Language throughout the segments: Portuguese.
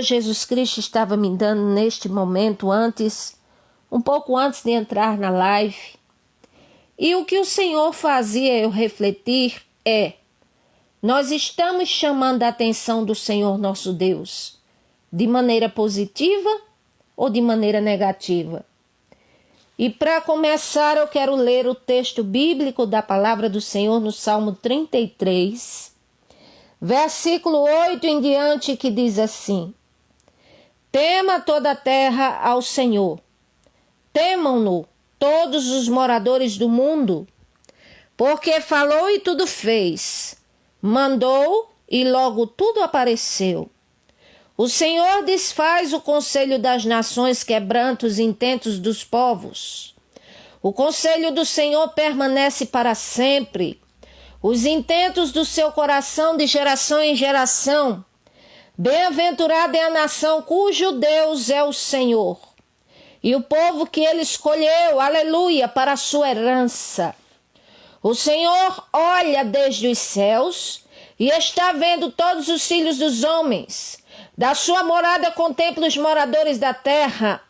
Jesus Cristo estava me dando neste momento um pouco antes de entrar na live. E o que o Senhor fazia eu refletir nós estamos chamando a atenção do Senhor nosso Deus de maneira positiva ou de maneira negativa? E para começar eu quero ler o texto bíblico da palavra do Senhor no Salmo 33, versículo 8 em diante, que diz assim: Tema toda a terra ao Senhor, temam-no todos os moradores do mundo, porque falou e tudo fez, mandou e logo tudo apareceu. O Senhor desfaz o conselho das nações, quebranta os intentos dos povos. O conselho do Senhor permanece para sempre, os intentos do seu coração de geração em geração. Bem-aventurada é a nação cujo Deus é o Senhor, e o povo que ele escolheu, aleluia, para a sua herança. O Senhor olha desde os céus e está vendo todos os filhos dos homens. Da sua morada contempla os moradores da terra.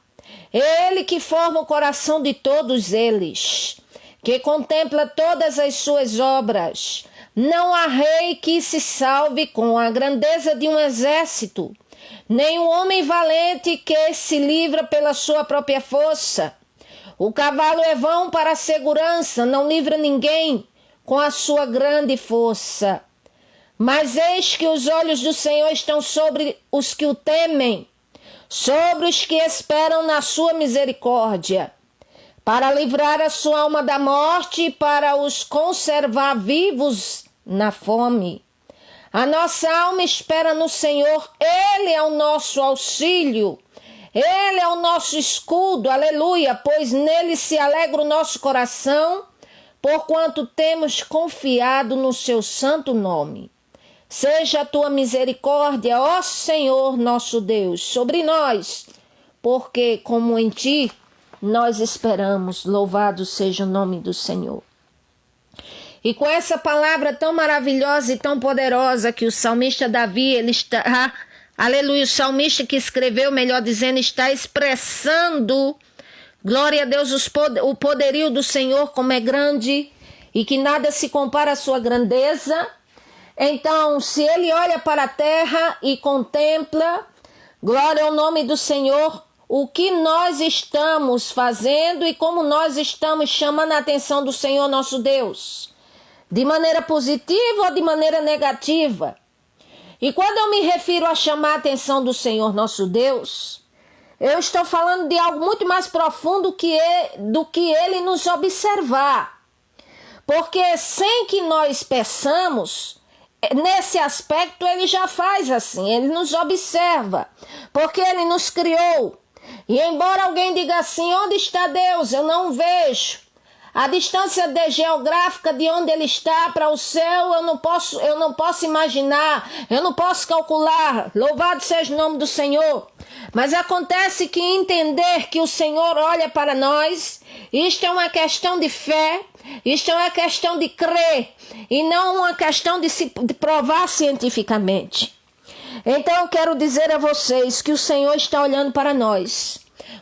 É ele que forma o coração de todos eles, que contempla todas as suas obras. Não há rei que se salve com a grandeza de um exército, nem um homem valente que se livra pela sua própria força. O cavalo é vão para a segurança, não livra ninguém com a sua grande força. Mas eis que os olhos do Senhor estão sobre os que o temem, sobre os que esperam na sua misericórdia, para livrar a sua alma da morte e para os conservar vivos na fome. A nossa alma espera no Senhor, Ele é o nosso auxílio, Ele é o nosso escudo, aleluia, pois nele se alegra o nosso coração, porquanto temos confiado no seu santo nome. Seja a tua misericórdia, ó Senhor nosso Deus, sobre nós, porque como em ti nós esperamos, louvado seja o nome do Senhor. E com essa palavra tão maravilhosa e tão poderosa que o salmista Davi, ele está, aleluia, o salmista que escreveu, melhor dizendo, está expressando, glória a Deus, o poderio do Senhor como é grande e que nada se compara à sua grandeza. Então, se ele olha para a terra e contempla, glória ao nome do Senhor, o que nós estamos fazendo e como nós estamos chamando a atenção do Senhor nosso Deus, de maneira positiva ou de maneira negativa. E quando eu me refiro a chamar a atenção do Senhor nosso Deus, eu estou falando de algo muito mais profundo do que ele nos observar. Porque sem que nós peçamos, nesse aspecto ele já faz assim, ele nos observa, porque ele nos criou. E embora alguém diga assim, onde está Deus? Eu não vejo. A distância geográfica de onde ele está para o céu, eu não posso imaginar, eu não posso calcular. Louvado seja o nome do Senhor. Mas acontece que entender que o Senhor olha para nós, isto é uma questão de fé, isto é uma questão de crer, e não uma questão de provar cientificamente. Então eu quero dizer a vocês que o Senhor está olhando para nós.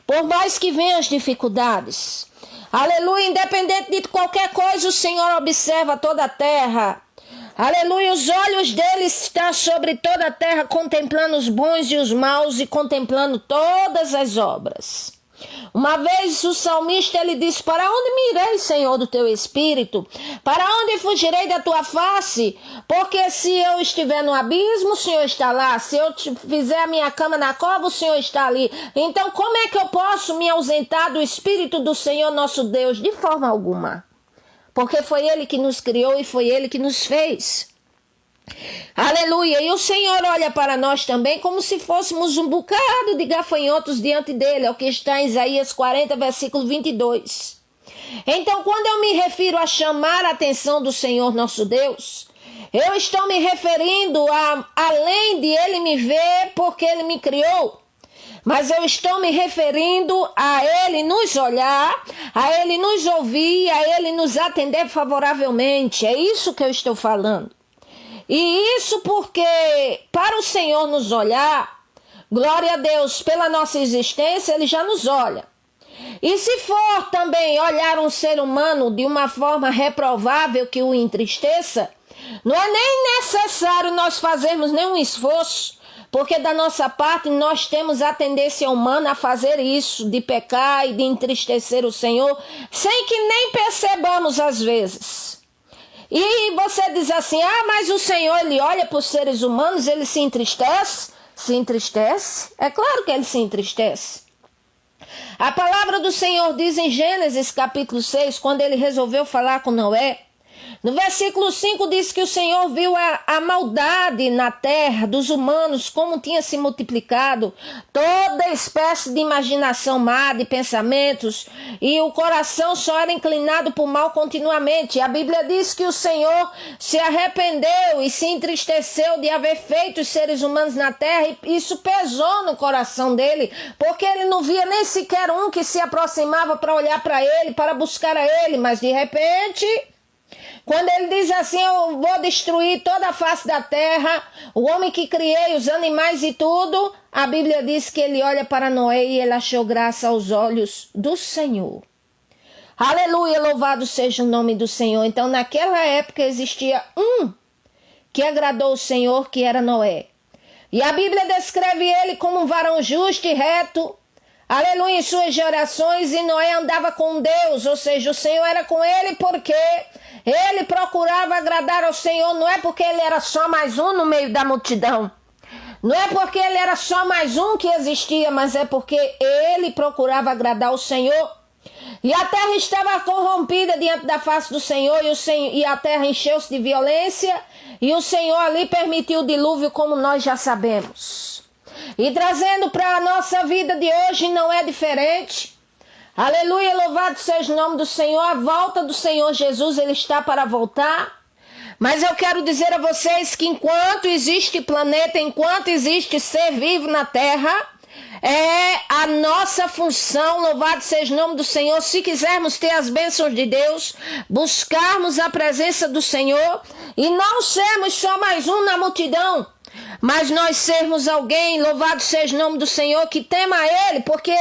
Por mais que venham as dificuldades, aleluia, independente de qualquer coisa, o Senhor observa toda a terra. Aleluia, os olhos dele estão sobre toda a terra, contemplando os bons e os maus e contemplando todas as obras. Uma vez o salmista ele disse: para onde me irei, Senhor, do teu espírito? Para onde fugirei da tua face? Porque se eu estiver no abismo, o Senhor está lá. Se eu fizer a minha cama na cova, o Senhor está ali. Então como é que eu posso me ausentar do espírito do Senhor nosso Deus? De forma alguma. Porque foi ele que nos criou e foi ele que nos fez. Aleluia, e o Senhor olha para nós também como se fôssemos um bocado de gafanhotos diante dele, é o que está em Isaías 40, versículo 22. Então, quando eu me refiro a chamar a atenção do Senhor nosso Deus, eu estou me referindo a além de ele me ver porque ele me criou, mas eu estou me referindo a ele nos olhar, a ele nos ouvir, a ele nos atender favoravelmente, é isso que eu estou falando. E isso porque, para o Senhor nos olhar, glória a Deus, pela nossa existência, ele já nos olha. E se for também olhar um ser humano de uma forma reprovável que o entristeça, não é nem necessário nós fazermos nenhum esforço, porque da nossa parte nós temos a tendência humana a fazer isso, de pecar e de entristecer o Senhor, sem que nem percebamos às vezes. E você diz assim, mas o Senhor, ele olha para os seres humanos, ele se entristece? Se entristece? É claro que ele se entristece. A palavra do Senhor diz em Gênesis capítulo 6, quando ele resolveu falar com Noé, no versículo 5 diz que o Senhor viu a maldade na terra dos humanos, como tinha se multiplicado, toda espécie de imaginação má, de pensamentos, e o coração só era inclinado para o mal continuamente. A Bíblia diz que o Senhor se arrependeu e se entristeceu de haver feito os seres humanos na terra, e isso pesou no coração dele, porque ele não via nem sequer um que se aproximava para olhar para ele, para buscar a ele, mas de repente, quando ele diz assim, eu vou destruir toda a face da terra, o homem que criei, os animais e tudo, a Bíblia diz que ele olha para Noé e ele achou graça aos olhos do Senhor. Aleluia, louvado seja o nome do Senhor. Então naquela época existia um que agradou o Senhor, que era Noé. E a Bíblia descreve ele como um varão justo e reto, aleluia, em suas gerações, e Noé andava com Deus, ou seja, o Senhor era com ele porque ele procurava agradar ao Senhor, não é porque ele era só mais um no meio da multidão, não é porque ele era só mais um que existia, mas é porque ele procurava agradar ao Senhor. E a terra estava corrompida diante da face do Senhor, e a terra encheu-se de violência, e o Senhor ali permitiu o dilúvio, como nós já sabemos. E trazendo para a nossa vida de hoje não é diferente. Aleluia, louvado seja o nome do Senhor. A volta do Senhor Jesus, ele está para voltar. Mas eu quero dizer a vocês que enquanto existe planeta, enquanto existe ser vivo na terra, é a nossa função, louvado seja o nome do Senhor, se quisermos ter as bênçãos de Deus, buscarmos a presença do Senhor e não sermos só mais um na multidão, mas nós sermos alguém, louvado seja o nome do Senhor, que tema a Ele, porque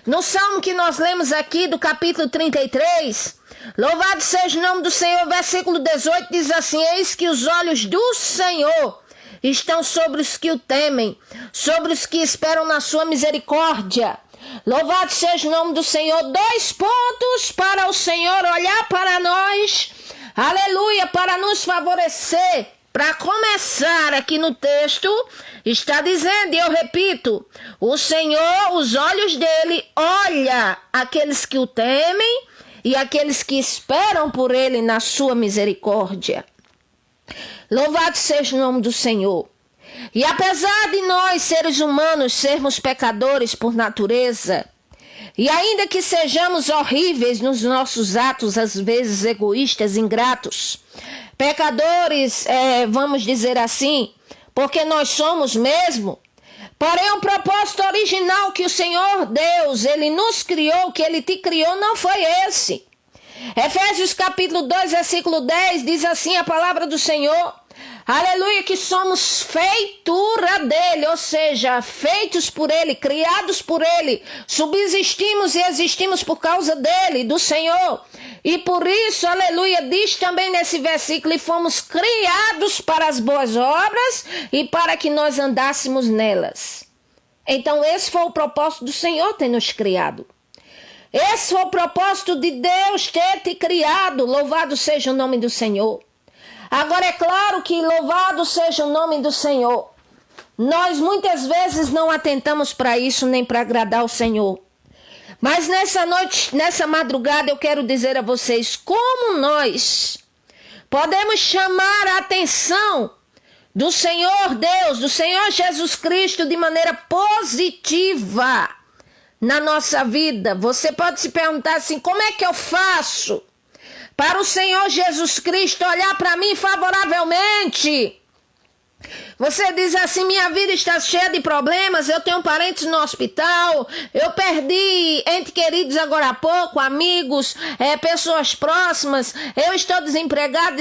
no Salmo que nós lemos aqui do capítulo 33, louvado seja o nome do Senhor, versículo 18 diz assim, eis que os olhos do Senhor estão sobre os que o temem, sobre os que esperam na sua misericórdia. Louvado seja o nome do Senhor. 2 pontos para o Senhor olhar para nós, aleluia, para nos favorecer. Para começar, aqui no texto, está dizendo, e eu repito, o Senhor, os olhos dele, olha aqueles que o temem e aqueles que esperam por ele na sua misericórdia. Louvado seja o nome do Senhor. E apesar de nós, seres humanos, sermos pecadores por natureza, e ainda que sejamos horríveis nos nossos atos, às vezes egoístas, ingratos, pecadores, vamos dizer assim, porque nós somos mesmo, porém o propósito original que o Senhor Deus, ele nos criou, que ele te criou, não foi esse. Efésios capítulo 2, versículo 10, diz assim a palavra do Senhor, aleluia, que somos feitura dele, ou seja, feitos por ele, criados por ele, subsistimos e existimos por causa dele, do Senhor. E por isso, aleluia, diz também nesse versículo, e fomos criados para as boas obras e para que nós andássemos nelas. Então esse foi o propósito do Senhor ter nos criado. Esse foi o propósito de Deus ter te criado, louvado seja o nome do Senhor. Agora é claro que louvado seja o nome do Senhor. Nós muitas vezes não atentamos para isso nem para agradar o Senhor. Mas nessa noite, nessa madrugada eu quero dizer a vocês como nós podemos chamar a atenção do Senhor Deus, do Senhor Jesus Cristo de maneira positiva na nossa vida. Você pode se perguntar assim, como é que eu faço para o Senhor Jesus Cristo olhar para mim favoravelmente? Você diz assim, minha vida está cheia de problemas, eu tenho parentes no hospital, eu perdi entes queridos agora há pouco, amigos, pessoas próximas, eu estou desempregado,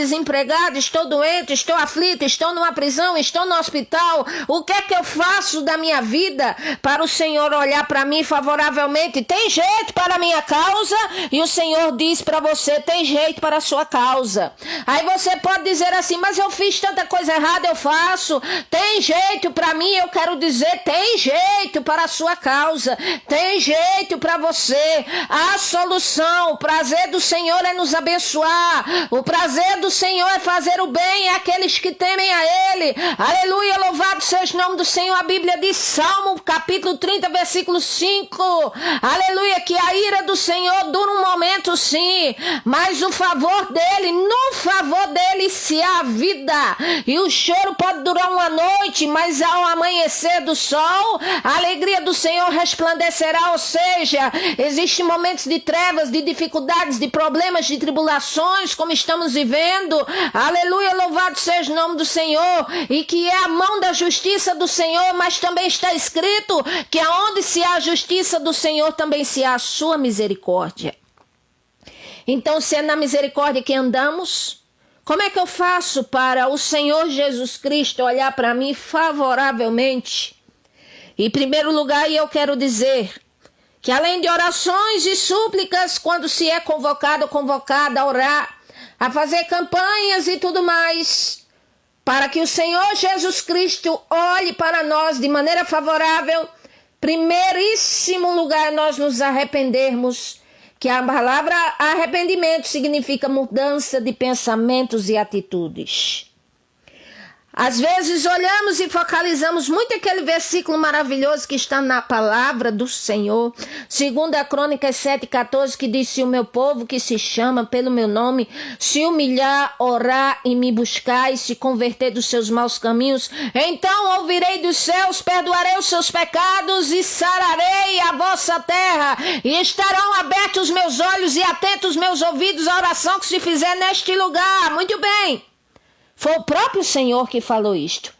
estou doente, estou aflito, estou numa prisão, estou no hospital. O que é que eu faço da minha vida para o Senhor olhar para mim favoravelmente? Tem jeito para a minha causa? E o Senhor diz para você, tem jeito para a sua causa. Aí você pode dizer assim, mas eu fiz tanta coisa errada, eu faço. Tem jeito para mim, eu quero dizer, tem jeito para a sua causa, tem jeito para você. A solução, o prazer do Senhor é nos abençoar, o prazer do Senhor é fazer o bem àqueles que temem a Ele. Aleluia, louvado seja o nome do Senhor. A Bíblia diz, Salmo capítulo 30, versículo 5, aleluia, que a ira do Senhor dura um momento sim, mas o favor dele, no favor dele se há vida. E o choro pode durar uma noite, mas ao amanhecer do sol, a alegria do Senhor resplandecerá. Ou seja, existem momentos de trevas, de dificuldades, de problemas, de tribulações, como estamos vivendo. Aleluia, louvado seja o nome do Senhor. E que é a mão da justiça do Senhor, mas também está escrito que aonde se há a justiça do Senhor, também se há a sua misericórdia. Então, se é na misericórdia que andamos, como é que eu faço para o Senhor Jesus Cristo olhar para mim favoravelmente? Em primeiro lugar, eu quero dizer que além de orações e súplicas, quando se é convocado ou convocada a orar, a fazer campanhas e tudo mais, para que o Senhor Jesus Cristo olhe para nós de maneira favorável, primeiríssimo lugar nós nos arrependermos, que a palavra arrependimento significa mudança de pensamentos e atitudes. Às vezes olhamos e focalizamos muito aquele versículo maravilhoso que está na palavra do Senhor. 2 Crônicas 7,14, que diz, se o meu povo que se chama pelo meu nome se humilhar, orar e me buscar e se converter dos seus maus caminhos, então ouvirei dos céus, perdoarei os seus pecados e sararei a vossa terra. E estarão abertos os meus olhos e atentos os meus ouvidos à oração que se fizer neste lugar. Muito bem. Foi o próprio Senhor que falou isto.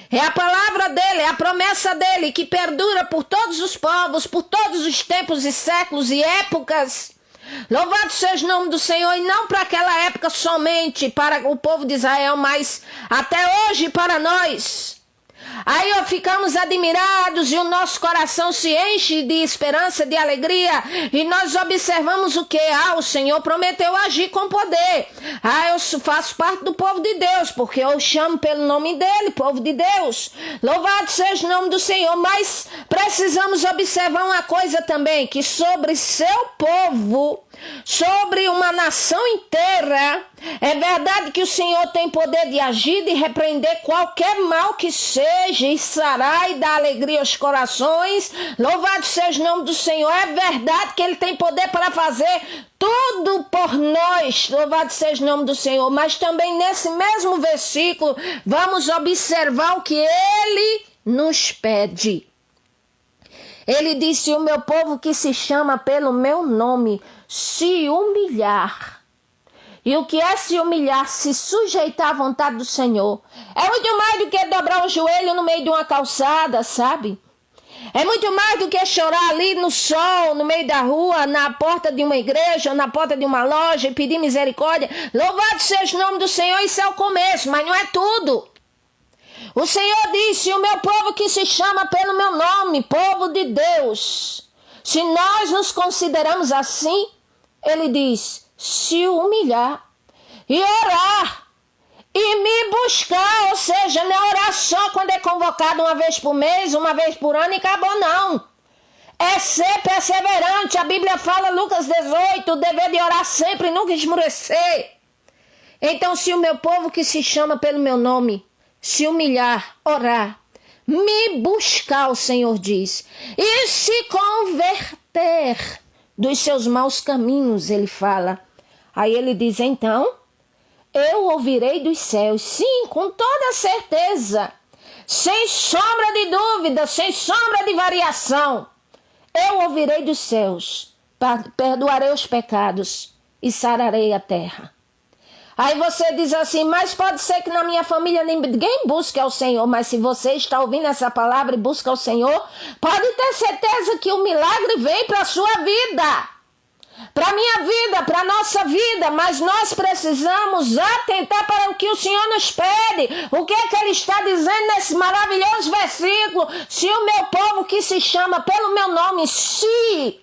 É a palavra dele, é a promessa dele, que perdura por todos os povos, por todos os tempos e séculos e épocas. Louvado seja o nome do Senhor, e não para aquela época somente, para o povo de Israel, mas até hoje para nós. Aí ficamos admirados e o nosso coração se enche de esperança, de alegria, e nós observamos o que? O Senhor prometeu agir com poder. Eu faço parte do povo de Deus, porque eu chamo pelo nome dele, povo de Deus. Louvado seja o nome do Senhor, mas precisamos observar uma coisa também, que sobre seu povo, sobre uma nação inteira, é verdade que o Senhor tem poder de agir, de repreender qualquer mal que seja, e sarar e dar alegria aos corações. Louvado seja o nome do Senhor. É verdade que ele tem poder para fazer tudo por nós. Louvado seja o nome do Senhor. Mas também nesse mesmo versículo, vamos observar o que ele nos pede. Ele disse, o meu povo que se chama pelo meu nome se humilhar. E o que é se humilhar? Se sujeitar à vontade do Senhor. É muito mais do que dobrar o joelho no meio de uma calçada, sabe? É muito mais do que chorar ali no sol, no meio da rua, na porta de uma igreja, na porta de uma loja e pedir misericórdia. Louvado seja o nome do Senhor, isso é o começo, mas não é tudo. O Senhor disse, o meu povo que se chama pelo meu nome, povo de Deus. Se nós nos consideramos assim, ele diz, se humilhar e orar e me buscar, ou seja, não é orar só quando é convocado uma vez por mês, uma vez por ano e acabou, não. É ser perseverante. A Bíblia fala, Lucas 18, o dever de orar sempre e nunca esmorecer. Então, se o meu povo que se chama pelo meu nome se humilhar, orar, me buscar, o Senhor diz, e se converter dos seus maus caminhos, ele fala. Aí ele diz, então, eu ouvirei dos céus, sim, com toda certeza, sem sombra de dúvida, sem sombra de variação. Eu ouvirei dos céus, perdoarei os pecados e sararei a terra. Aí você diz assim, mas pode ser que na minha família ninguém busque ao Senhor, mas se você está ouvindo essa palavra e busca ao Senhor, pode ter certeza que o milagre vem para a sua vida, para a minha vida, para a nossa vida, mas nós precisamos atentar para o que o Senhor nos pede. O que é que Ele está dizendo nesse maravilhoso versículo? Se o meu povo que se chama pelo meu nome, se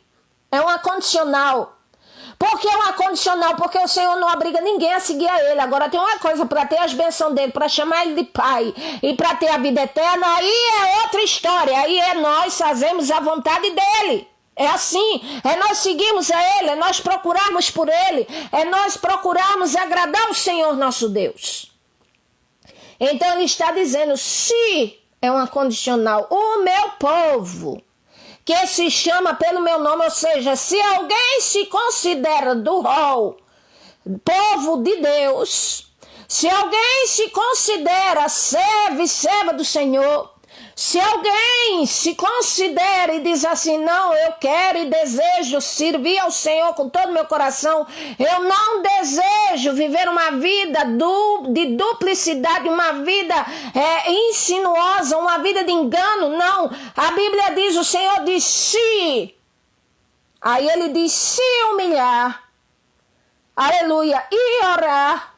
é uma condicional. Por que é uma condicional? Porque o Senhor não obriga ninguém a seguir a Ele. Agora tem uma coisa, para ter as bênçãos dEle, para chamar Ele de Pai e para ter a vida eterna, aí é outra história. Aí é nós fazemos a vontade dEle. É assim, é nós seguirmos a Ele, é nós procurarmos por Ele, é nós procurarmos agradar o Senhor nosso Deus. Então Ele está dizendo, se é uma condicional, o meu povo, que se chama pelo meu nome, ou seja, se alguém se considera do rol, povo de Deus, se alguém se considera servo e serva do Senhor, se alguém se considera e diz assim, não, eu quero e desejo servir ao Senhor com todo o meu coração, eu não desejo viver uma vida de duplicidade, uma vida insinuosa, uma vida de engano, não. A Bíblia diz, o Senhor diz, se, aí Ele diz, se humilhar, aleluia, e orar,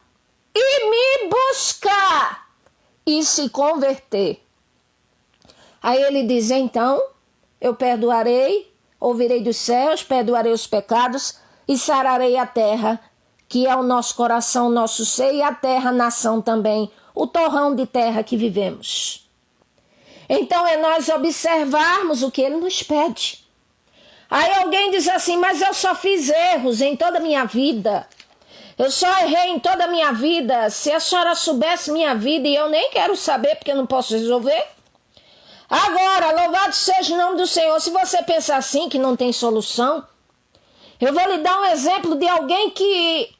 e me buscar, e se converter. Aí Ele diz, então, eu perdoarei, ouvirei dos céus, perdoarei os pecados e sararei a terra, que é o nosso coração, o nosso ser, e a terra, nação também, o torrão de terra que vivemos. Então é nós observarmos o que Ele nos pede. Aí alguém diz assim, mas eu só fiz erros em toda a minha vida. Eu só errei em toda a minha vida. Se a senhora soubesse minha vida, e eu nem quero saber porque eu não posso resolver. Agora, louvado seja o nome do Senhor. Se você pensar assim, que não tem solução, eu vou lhe dar um exemplo de alguém que,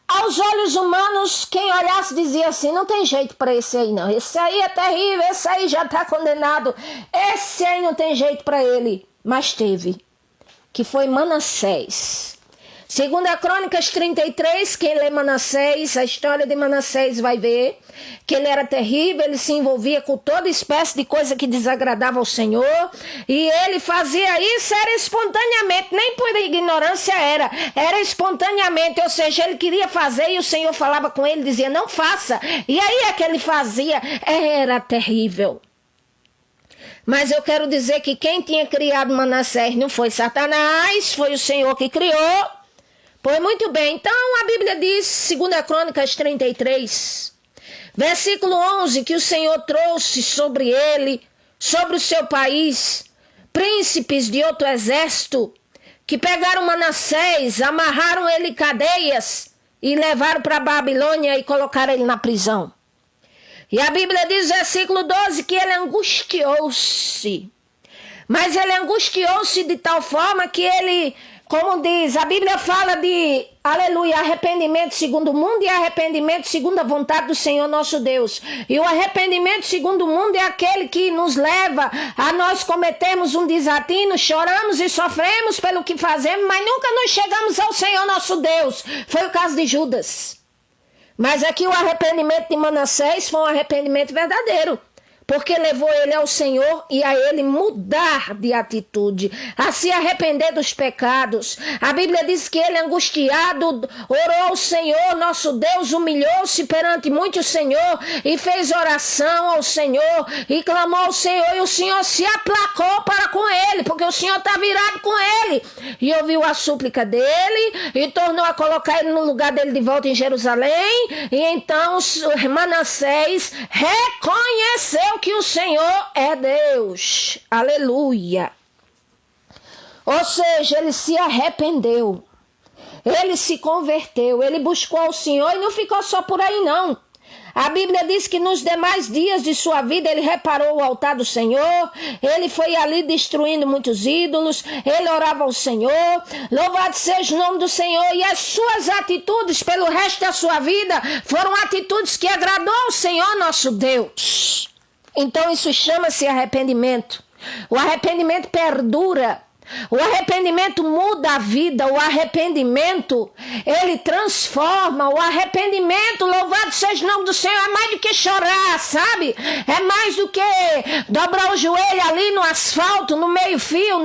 aos olhos humanos, quem olhasse dizia assim, não tem jeito para esse aí não. Esse aí é terrível, esse aí já está condenado. Esse aí não tem jeito para ele. Mas teve, que foi Manassés. 2 Crônicas 33, quem lê Manassés, a história de Manassés vai ver que ele era terrível, ele se envolvia com toda espécie de coisa que desagradava ao Senhor, e ele fazia isso, era espontaneamente, nem por ignorância era espontaneamente, ou seja, ele queria fazer e o Senhor falava com ele, dizia, não faça, e aí é que ele fazia, era terrível. Mas eu quero dizer que quem tinha criado Manassés não foi Satanás, foi o Senhor que criou. Pois muito bem, então a Bíblia diz, 2 Crônicas 33, versículo 11, que o Senhor trouxe sobre ele, sobre o seu país, príncipes de outro exército, que pegaram Manassés, amarraram ele em cadeias e levaram para a Babilônia e colocaram ele na prisão. E a Bíblia diz, versículo 12, que ele angustiou-se. Mas ele angustiou-se de tal forma que ele, como diz, a Bíblia fala de, aleluia, arrependimento segundo o mundo e arrependimento segundo a vontade do Senhor nosso Deus. E o arrependimento segundo o mundo é aquele que nos leva a nós cometermos um desatino, choramos e sofremos pelo que fazemos, mas nunca nos chegamos ao Senhor nosso Deus. Foi o caso de Judas. Mas aqui o arrependimento de Manassés foi um arrependimento verdadeiro, porque levou ele ao Senhor e a ele mudar de atitude, a se arrepender dos pecados. A Bíblia diz que ele, angustiado, orou ao Senhor, nosso Deus, humilhou-se perante muito o Senhor e fez oração ao Senhor e clamou ao Senhor, e o Senhor se aplacou para com ele, porque o Senhor está virado com ele, e ouviu a súplica dele e tornou a colocar ele no lugar dele de volta em Jerusalém. E então Manassés reconheceu que o Senhor é Deus. Aleluia. Ou seja, ele se arrependeu. Ele se converteu. Ele buscou ao Senhor e não ficou só por aí não. A Bíblia diz que nos demais dias de sua vida ele reparou o altar do Senhor, ele foi ali destruindo muitos ídolos, ele orava ao Senhor, louvado seja o nome do Senhor, e as suas atitudes pelo resto da sua vida foram atitudes que agradou ao Senhor nosso Deus. Então isso chama-se arrependimento. O arrependimento perdura. O arrependimento muda a vida, o arrependimento, ele transforma, o arrependimento, louvado seja o nome do Senhor, é mais do que chorar, sabe? É mais do que dobrar o joelho ali no asfalto, no meio-fio,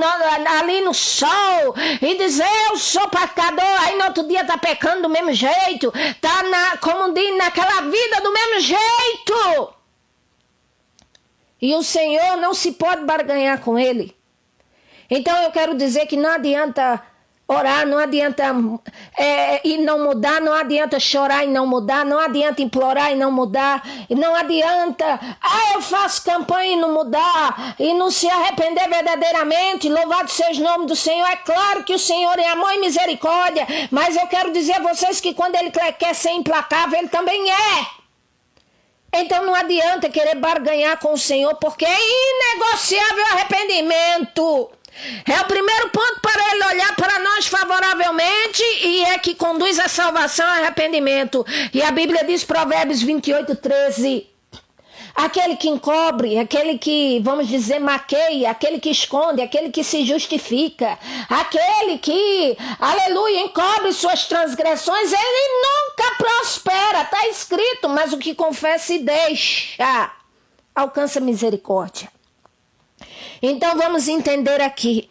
ali no sol, e dizer, eu sou pecador, aí no outro dia tá pecando do mesmo jeito, tá, como diz, naquela vida do mesmo jeito. E o Senhor não se pode barganhar com ele. Então eu quero dizer que não adianta orar, não adianta e não mudar, não adianta chorar e não mudar, não adianta implorar e não mudar, e não adianta, eu faço campanha e não mudar, e não se arrepender verdadeiramente, louvado seja o nome do Senhor. É claro que o Senhor é amor e misericórdia, mas eu quero dizer a vocês que quando Ele quer ser implacável, Ele também é. Então não adianta querer barganhar com o Senhor, porque é inegociável o arrependimento. É o primeiro ponto para Ele olhar para nós favoravelmente e é que conduz à salvação e arrependimento. E a Bíblia diz, Provérbios 28:13, aquele que encobre, aquele que, vamos dizer, maqueia, aquele que esconde, aquele que se justifica, aquele que, aleluia, encobre suas transgressões, ele nunca prospera, está escrito, mas o que confessa e deixa, alcança misericórdia. Então vamos entender aqui,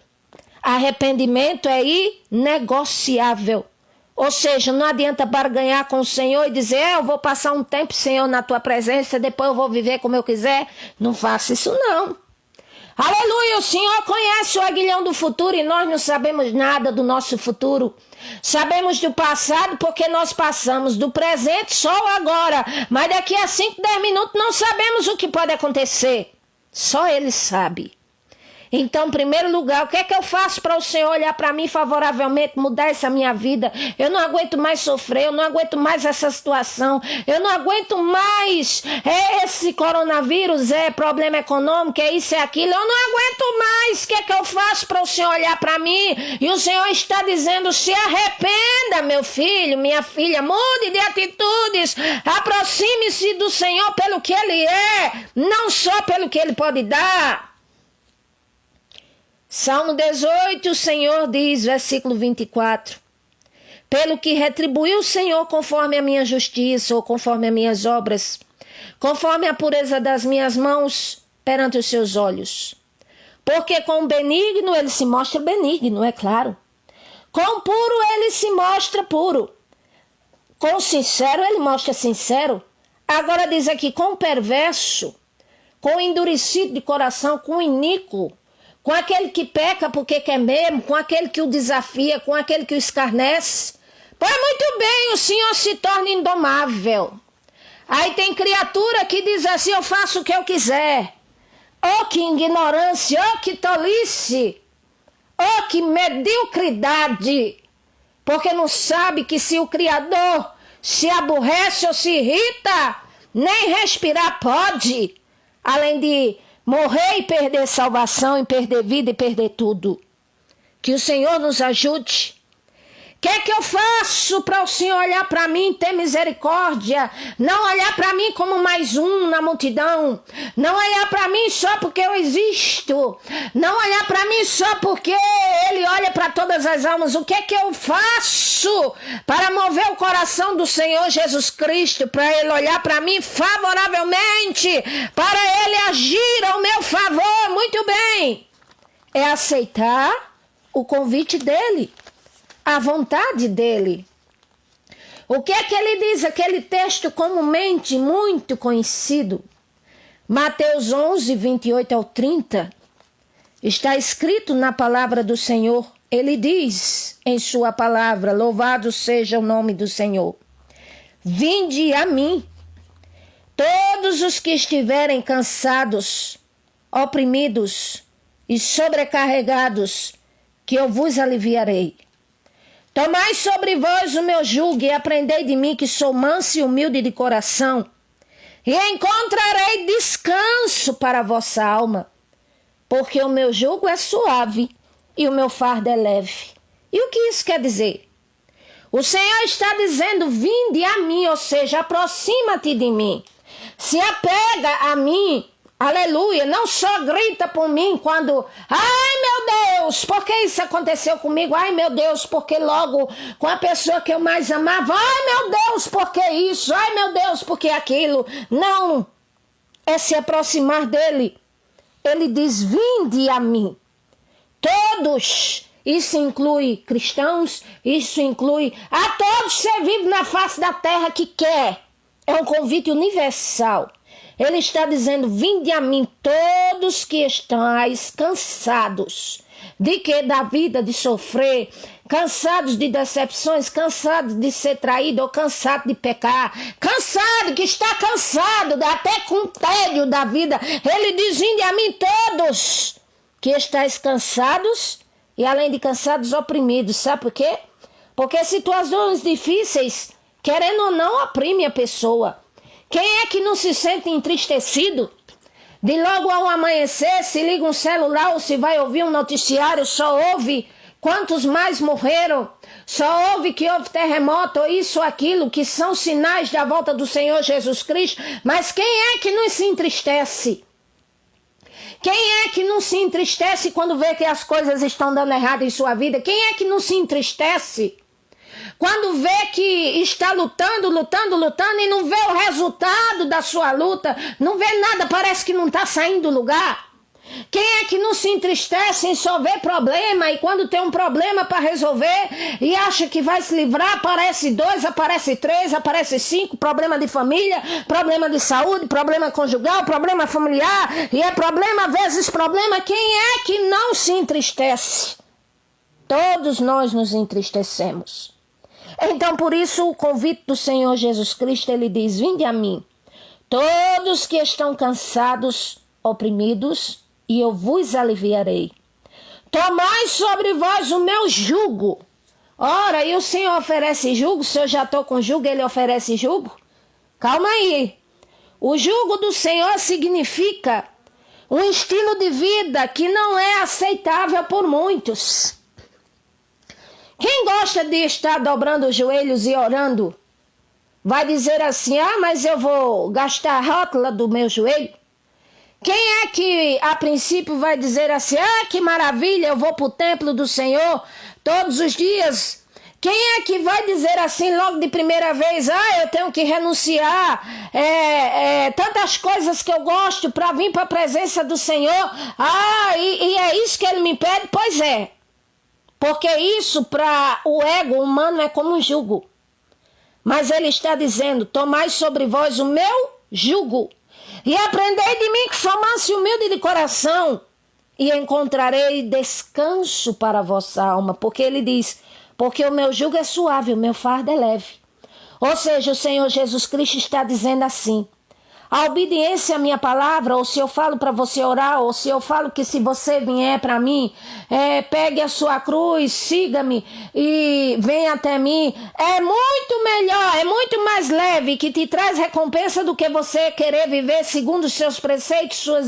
arrependimento é inegociável, ou seja, não adianta barganhar com o Senhor e dizer, eu vou passar um tempo, Senhor, na tua presença, depois eu vou viver como eu quiser. Não faça isso não. Aleluia, o Senhor conhece o aguilhão do futuro e nós não sabemos nada do nosso futuro. Sabemos do passado porque nós passamos, do presente só agora, mas daqui a 5, 10 minutos não sabemos o que pode acontecer. Só Ele sabe. Então, em primeiro lugar, o que é que eu faço para o Senhor olhar para mim favoravelmente, mudar essa minha vida? Eu não aguento mais sofrer, eu não aguento mais essa situação, eu não aguento mais esse coronavírus, problema econômico, isso, aquilo, eu não aguento mais. O que é que eu faço para o Senhor olhar para mim? E o Senhor está dizendo, se arrependa, meu filho, minha filha, mude de atitudes, aproxime-se do Senhor pelo que Ele é, não só pelo que Ele pode dar. Salmo 18, o Senhor diz, versículo 24, pelo que retribuiu o Senhor conforme a minha justiça ou conforme as minhas obras, conforme a pureza das minhas mãos perante os seus olhos. Porque com o benigno ele se mostra benigno, é claro. Com o puro ele se mostra puro. Com o sincero ele mostra sincero. Agora diz aqui, com o perverso, com o endurecido de coração, com o iníquo, com aquele que peca porque quer mesmo, com aquele que o desafia, com aquele que o escarnece. Pois muito bem, o Senhor se torna indomável. Aí tem criatura que diz assim, eu faço o que eu quiser. Oh, que ignorância, oh, que tolice, oh, que mediocridade. Porque não sabe que se o Criador se aborrece ou se irrita, nem respirar pode, além de morrer e perder salvação, e perder vida e perder tudo. Que o Senhor nos ajude. O que é que eu faço para o Senhor olhar para mim e ter misericórdia? Não olhar para mim como mais um na multidão. Não olhar para mim só porque eu existo. Não olhar para mim só porque Ele olha para todas as almas. O que é que eu faço para mover o coração do Senhor Jesus Cristo? Para Ele olhar para mim favoravelmente. Para Ele agir ao meu favor. Muito bem. É aceitar o convite dEle. A vontade dele. O que é que ele diz? Aquele texto comumente muito conhecido. Mateus 11, 28 ao 30. Está escrito na palavra do Senhor. Ele diz em sua palavra, louvado seja o nome do Senhor. Vinde a mim, todos os que estiverem cansados, oprimidos e sobrecarregados, que eu vos aliviarei. Tomai sobre vós o meu jugo e aprendei de mim, que sou manso e humilde de coração, e encontrarei descanso para a vossa alma, porque o meu jugo é suave e o meu fardo é leve. E o que isso quer dizer? O Senhor está dizendo, vinde a mim, ou seja, aproxima-te de mim, se apega a mim, aleluia, não só grita por mim quando, ai meu Deus, por que isso aconteceu comigo? Ai, meu Deus, porque logo com a pessoa que eu mais amava. Ai, meu Deus, por que isso? Ai, meu Deus, por que aquilo? Não, é se aproximar dele. Ele diz, vinde a mim. Todos, isso inclui cristãos, isso inclui a todos ser vivos na face da terra que quer. É um convite universal. Ele está dizendo, vinde a mim todos que estáis cansados. De que? Da vida, de sofrer, cansados de decepções, cansados de ser traído ou cansado de pecar, cansado, que está cansado, até com tédio da vida. Ele diz, vinde a mim todos que estáis cansados e além de cansados, oprimidos. Sabe por quê? Porque situações difíceis, querendo ou não, oprime a pessoa. Quem é que não se sente entristecido? De logo ao amanhecer, se liga um celular ou se vai ouvir um noticiário, só ouve quantos mais morreram, só ouve que houve terremoto, ou isso ou aquilo, que são sinais da volta do Senhor Jesus Cristo. Mas quem é que não se entristece? Quem é que não se entristece quando vê que as coisas estão dando errado em sua vida? Quem é que não se entristece quando vê que está lutando e não vê o resultado da sua luta, não vê nada, parece que não está saindo do lugar? Quem é que não se entristece em só ver problema e quando tem um problema para resolver e acha que vai se livrar, aparece 2, aparece 3, aparece 5, problema de família, problema de saúde, problema conjugal, problema familiar, e é problema vezes problema. Quem é que não se entristece? Todos nós nos entristecemos. Então, por isso, o convite do Senhor Jesus Cristo, ele diz, vinde a mim, todos que estão cansados, oprimidos, e eu vos aliviarei. Tomai sobre vós o meu jugo. Ora, e o Senhor oferece jugo? Se eu já estou com jugo, ele oferece jugo? Calma aí. O jugo do Senhor significa um estilo de vida que não é aceitável por muitos. Quem gosta de estar dobrando os joelhos e orando, vai dizer assim, mas eu vou gastar a rótula do meu joelho? Quem é que a princípio vai dizer assim, que maravilha, eu vou para o templo do Senhor todos os dias? Quem é que vai dizer assim logo de primeira vez, eu tenho que renunciar tantas coisas que eu gosto para vir para a presença do Senhor? E é isso que ele me pede? Pois é. Porque isso para o ego humano é como um jugo. Mas ele está dizendo, tomai sobre vós o meu jugo e aprendei de mim que sou manso e humilde de coração e encontrarei descanso para a vossa alma. Porque ele diz, porque o meu jugo é suave, o meu fardo é leve. Ou seja, o Senhor Jesus Cristo está dizendo assim, a obediência à minha palavra, ou se eu falo para você orar, ou se eu falo que se você vier para mim, pegue a sua cruz, siga-me e venha até mim, é muito melhor, é muito mais leve, que te traz recompensa do que você querer viver segundo os seus preceitos, suas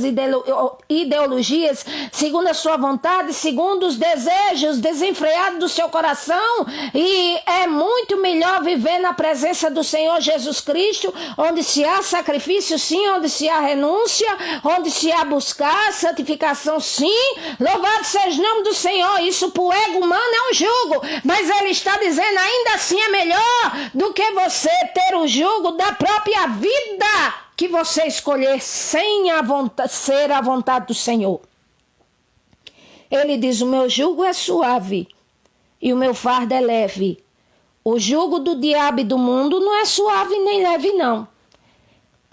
ideologias, segundo a sua vontade, segundo os desejos desenfreados do seu coração. E é muito melhor viver na presença do Senhor Jesus Cristo, onde se há sacrifício, sim, onde se há renúncia, onde se há buscar santificação, sim. Louvado seja o nome do Senhor. Isso para o ego humano é um jugo, mas ele está dizendo, ainda assim é melhor do que você ter o jugo da própria vida que você escolher sem ser a vontade do Senhor. Ele diz, o meu jugo é suave e o meu fardo é leve. O jugo do diabo e do mundo não é suave nem leve, não.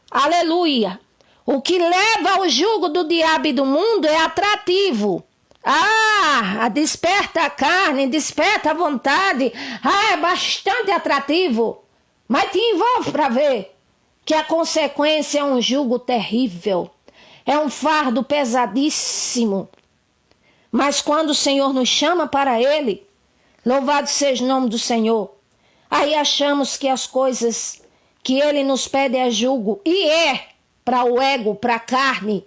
Aleluia! O que leva ao jugo do diabo e do mundo é atrativo. Desperta a carne, desperta a vontade. É bastante atrativo. Mas te envolve para ver que a consequência é um jugo terrível. É um fardo pesadíssimo. Mas quando o Senhor nos chama para Ele, louvado seja o nome do Senhor, aí achamos que as coisas que Ele nos pede é jugo, e é para o ego, para a carne,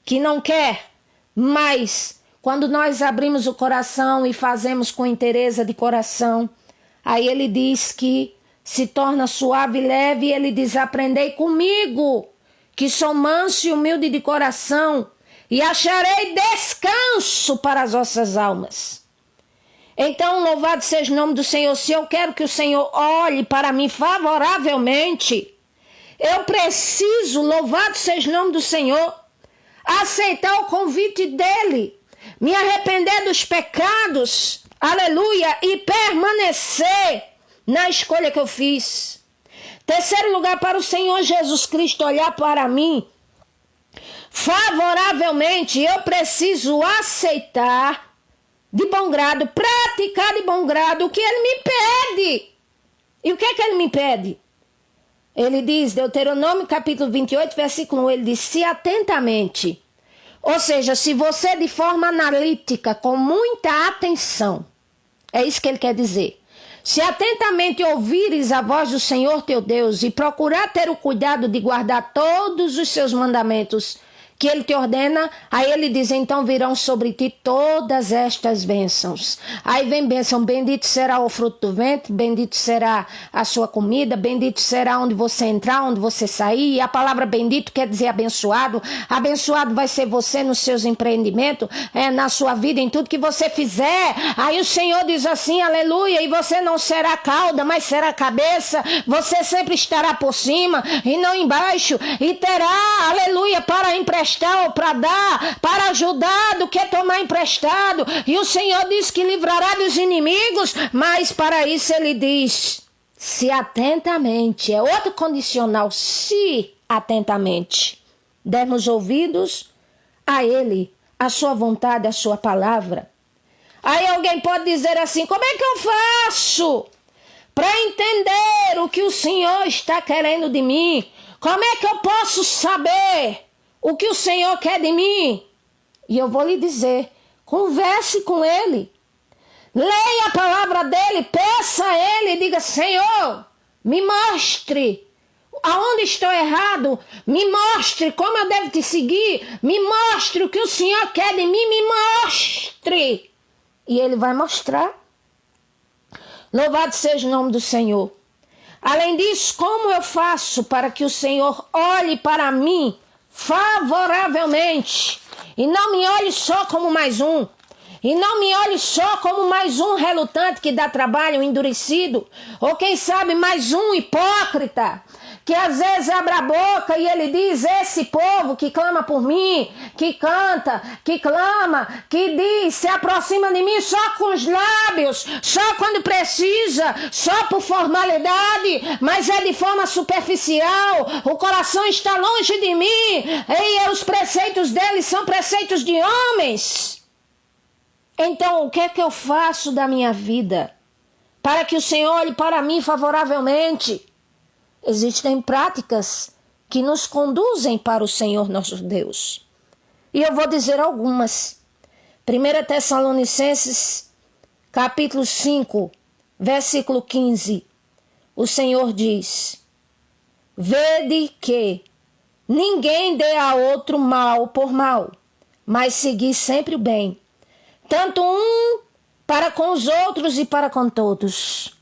que não quer. Mas quando nós abrimos o coração e fazemos com inteireza de coração, aí Ele diz que se torna suave e leve, e Ele diz, aprendei comigo, que sou manso e humilde de coração, e acharei descanso faço para as vossas almas. Então, louvado seja o nome do Senhor. Se eu quero que o Senhor olhe para mim favoravelmente, eu preciso, louvado seja o nome do Senhor, aceitar o convite dele, me arrepender dos pecados, aleluia, e permanecer na escolha que eu fiz. Terceiro lugar, para o Senhor Jesus Cristo olhar para mim favoravelmente, eu preciso aceitar de bom grado, praticar de bom grado o que ele me pede. E o que é que ele me pede? Ele diz, Deuteronômio capítulo 28, versículo 1, ele diz, se atentamente, ou seja, se você de forma analítica, com muita atenção, é isso que ele quer dizer, se atentamente ouvires a voz do Senhor teu Deus e procurar ter o cuidado de guardar todos os seus mandamentos que ele te ordena, aí ele diz, então virão sobre ti todas estas bênçãos. Aí vem bênção, bendito será o fruto do ventre, bendito será a sua comida, bendito será onde você entrar, onde você sair. E a palavra bendito quer dizer abençoado. Abençoado vai ser você nos seus empreendimentos, na sua vida, em tudo que você fizer. Aí o Senhor diz assim, aleluia, e você não será cauda, mas será cabeça. Você sempre estará por cima e não embaixo. E terá, aleluia, para emprestar ou para dar, para ajudar do que tomar emprestado. E o Senhor diz que livrará dos inimigos, mas para isso ele diz, se atentamente, é outro condicional, se atentamente dermos ouvidos a ele, a sua vontade, a sua palavra. Aí alguém pode dizer assim, como é que eu faço para entender o que o Senhor está querendo de mim? Como é que eu posso saber o que o Senhor quer de mim? E eu vou lhe dizer, converse com ele. Leia a palavra dele, peça a ele e diga, Senhor, me mostre aonde estou errado, me mostre como eu devo te seguir, me mostre o que o Senhor quer de mim, me mostre. E ele vai mostrar. Louvado seja o nome do Senhor. Além disso, como eu faço para que o Senhor olhe para mim favoravelmente e não me olhe só como mais um, e não me olhe só como mais um relutante que dá trabalho, endurecido, ou quem sabe mais um hipócrita que às vezes abre a boca e ele diz, esse povo que clama por mim, que canta, que clama, que diz, se aproxima de mim só com os lábios, só quando precisa, só por formalidade, mas é de forma superficial, o coração está longe de mim, e os preceitos deles são preceitos de homens. Então, o que é que eu faço da minha vida para que o Senhor olhe para mim favoravelmente? Existem práticas que nos conduzem para o Senhor nosso Deus. E eu vou dizer algumas. 1 Tessalonicenses, capítulo 5, versículo 15. O Senhor diz, vede que ninguém dê a outro mal por mal, mas seguir sempre o bem, tanto um para com os outros e para com todos.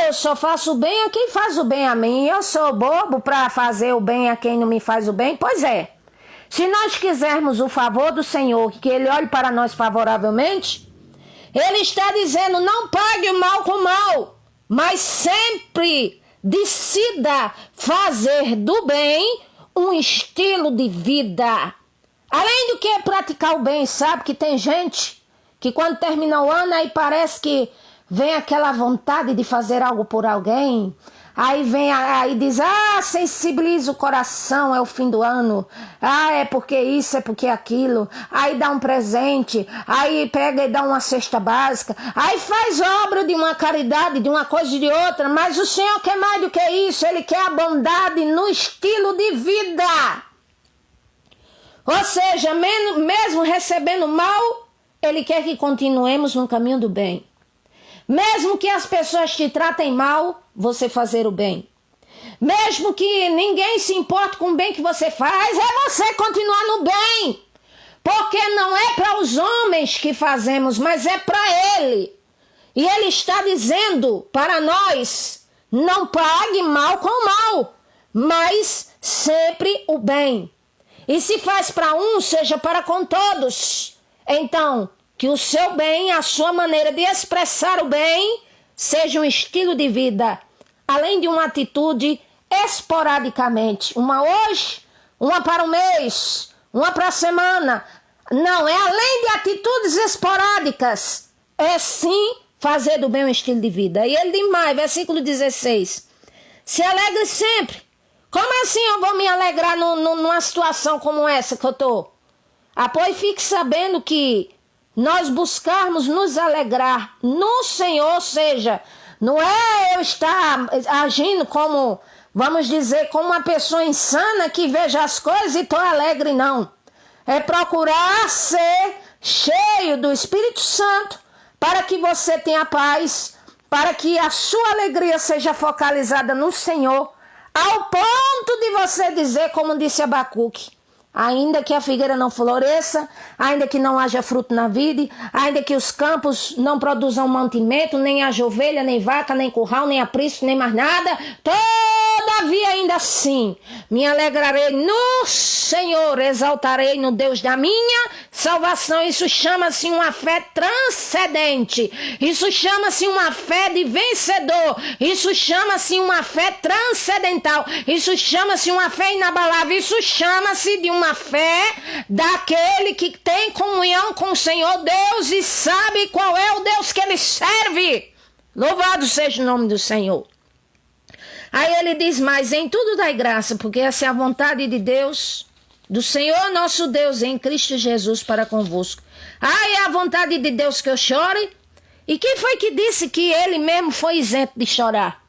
Eu só faço o bem a quem faz o bem a mim. Eu sou bobo para fazer o bem a quem não me faz o bem? Pois é. Se nós quisermos o favor do Senhor, que Ele olhe para nós favoravelmente, Ele está dizendo, não pague o mal com o mal, mas sempre decida fazer do bem um estilo de vida. Além do que praticar o bem, sabe que tem gente que quando termina o ano aí parece que vem aquela vontade de fazer algo por alguém, aí diz, sensibiliza o coração, é o fim do ano, é porque isso, é porque aquilo, aí dá um presente, aí pega e dá uma cesta básica, aí faz obra de uma caridade, de uma coisa e de outra, mas o Senhor quer mais do que isso, Ele quer a bondade no estilo de vida. Ou seja, mesmo recebendo mal, Ele quer que continuemos no caminho do bem. Mesmo que as pessoas te tratem mal, você fazer o bem. Mesmo que ninguém se importe com o bem que você faz, é você continuar no bem. Porque não é para os homens que fazemos, mas é para Ele. E Ele está dizendo para nós, não pague mal com mal, mas sempre o bem. E se faz para um, seja para com todos. Então, que o seu bem, a sua maneira de expressar o bem, seja um estilo de vida, além de uma atitude esporadicamente. Uma hoje, uma para o mês, uma para a semana. Não, é além de atitudes esporádicas. É sim fazer do bem um estilo de vida. E ele diz mais, versículo 16. Se alegre sempre. Como assim eu vou me alegrar numa situação como essa que eu estou? Pois fique sabendo que nós buscarmos nos alegrar no Senhor, ou seja, não é eu estar agindo como, vamos dizer, como uma pessoa insana que veja as coisas e estou alegre, não. É procurar ser cheio do Espírito Santo para que você tenha paz, para que a sua alegria seja focalizada no Senhor, ao ponto de você dizer, como disse Abacuque, ainda que a figueira não floresça, ainda que não haja fruto na vide, ainda que os campos não produzam mantimento, nem haja ovelha, nem vaca, nem curral, nem aprisco, nem mais nada, todavia ainda assim me alegrarei no Senhor, exaltarei no Deus da minha salvação. Isso chama-se uma fé transcendente, isso chama-se uma fé de vencedor, isso chama-se uma fé transcendental, isso chama-se uma fé inabalável, isso chama-se de uma fé daquele que tem comunhão com o Senhor Deus e sabe qual é o Deus que ele serve. Louvado seja o nome do Senhor. Aí ele diz mais, em tudo dai graça, porque essa é a vontade de Deus, do Senhor nosso Deus em Cristo Jesus para convosco. É a vontade de Deus que eu chore? E quem foi que disse que ele mesmo foi isento de chorar?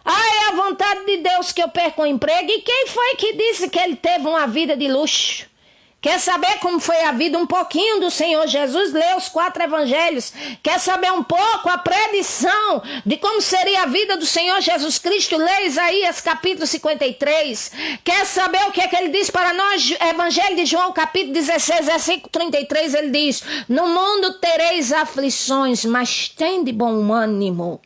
É a vontade de Deus que eu perca o emprego? E quem foi que disse que ele teve uma vida de luxo? Quer saber como foi a vida um pouquinho do Senhor Jesus? Lê os 4 evangelhos. Quer saber um pouco a predição de como seria a vida do Senhor Jesus Cristo? Lê Isaías capítulo 53. Quer saber o que é que ele diz para nós? Evangelho de João capítulo 16, versículo 33, ele diz, no mundo tereis aflições, mas tende bom ânimo.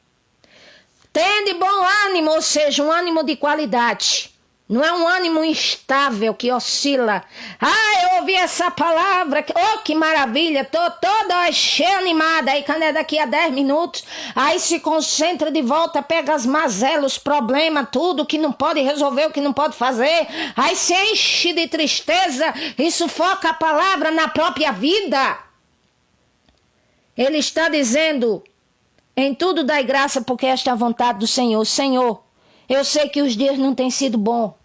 Tende bom ânimo, ou seja, um ânimo de qualidade. Não é um ânimo instável que oscila. Eu ouvi essa palavra, que maravilha, tô toda cheia animada. Aí quando é daqui a 10 minutos, aí se concentra de volta, pega as mazelas, os problemas, tudo que não pode resolver, o que não pode fazer. Aí se enche de tristeza e sufoca a palavra na própria vida. Ele está dizendo, em tudo dai graça, porque esta é a vontade do Senhor. Senhor, eu sei que os dias não têm sido bons.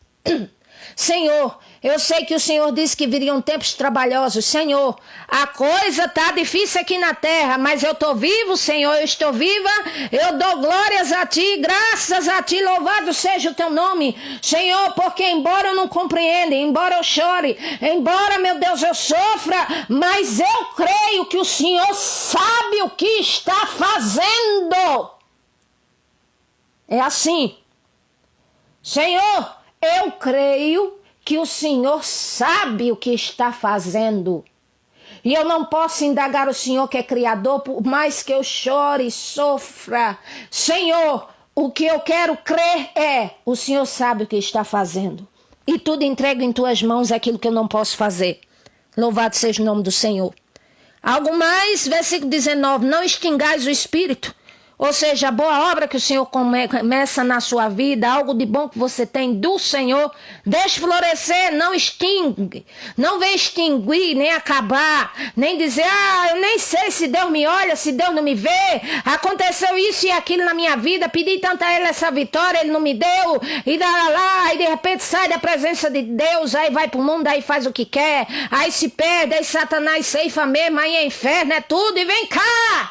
Senhor, eu sei que o Senhor disse que viriam tempos trabalhosos. Senhor, a coisa tá difícil aqui na terra, mas eu tô vivo, Senhor, eu estou viva. Eu dou glórias a Ti, graças a Ti, louvado seja o Teu nome. Senhor, porque embora eu não compreenda, embora eu chore, embora, meu Deus, eu sofra, mas eu creio que o Senhor sabe o que está fazendo. É assim. Senhor, eu creio que o Senhor sabe o que está fazendo. E eu não posso indagar o Senhor que é Criador, por mais que eu chore e sofra. Senhor, o que eu quero crer é, o Senhor sabe o que está fazendo. E tudo entrego em Tuas mãos aquilo que eu não posso fazer. Louvado seja o nome do Senhor. Algo mais, versículo 19, não extingais o Espírito. Ou seja, a boa obra que o Senhor começa na sua vida, algo de bom que você tem do Senhor, deixe florescer, não extingue. Não vem extinguir, nem acabar, nem dizer, eu nem sei se Deus me olha, se Deus não me vê. Aconteceu isso e aquilo na minha vida, pedi tanto a Ele essa vitória, Ele não me deu. E lá, e de repente sai da presença de Deus, aí vai pro mundo, aí faz o que quer, aí se perde, aí Satanás ceifa mesmo, aí é inferno, é tudo, e vem cá!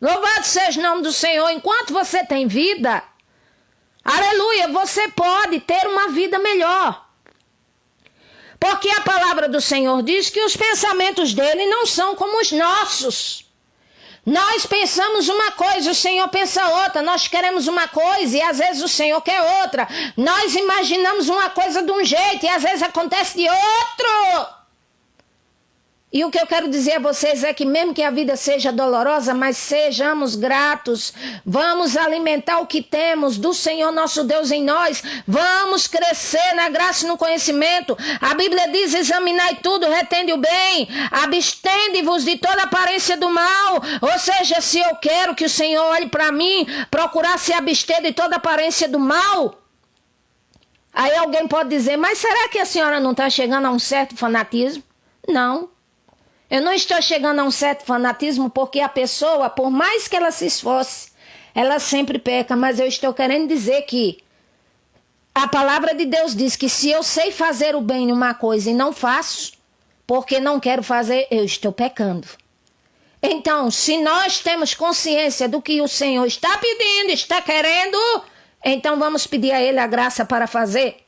Louvado seja o nome do Senhor, enquanto você tem vida, aleluia, você pode ter uma vida melhor. Porque a palavra do Senhor diz que os pensamentos dele não são como os nossos. Nós pensamos uma coisa, o Senhor pensa outra, nós queremos uma coisa e às vezes o Senhor quer outra. Nós imaginamos uma coisa de um jeito e às vezes acontece de outro. E o que eu quero dizer a vocês é que mesmo que a vida seja dolorosa, mas sejamos gratos. Vamos alimentar o que temos do Senhor nosso Deus em nós. Vamos crescer na graça e no conhecimento. A Bíblia diz, examinai tudo, retende o bem. Abstende-vos de toda aparência do mal. Ou seja, se eu quero que o Senhor olhe para mim, procurar se abster de toda aparência do mal. Aí alguém pode dizer, mas será que a senhora não está chegando a um certo fanatismo? Não. Eu não estou chegando a um certo fanatismo porque a pessoa, por mais que ela se esforce, ela sempre peca. Mas eu estou querendo dizer que a palavra de Deus diz que se eu sei fazer o bem numa coisa e não faço, porque não quero fazer, eu estou pecando. Então, se nós temos consciência do que o Senhor está pedindo, está querendo, então vamos pedir a Ele a graça para fazer.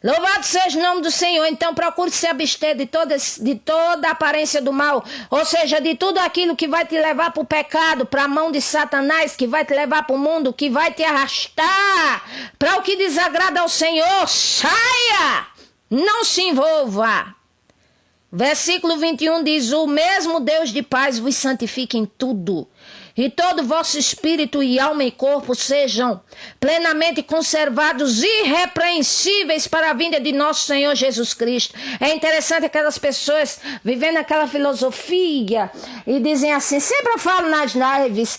Louvado seja o nome do Senhor. Então procure se abster de toda a aparência do mal. Ou seja, de tudo aquilo que vai te levar para o pecado, para a mão de Satanás, que vai te levar para o mundo, que vai te arrastar para o que desagrada ao Senhor. Saia! Não se envolva. Versículo 21 diz, o mesmo Deus de paz vos santifique em tudo. E todo vosso espírito e alma e corpo sejam plenamente conservados, irrepreensíveis para a vinda de nosso Senhor Jesus Cristo. É interessante aquelas pessoas vivendo aquela filosofia e dizem assim, sempre eu falo nas lives,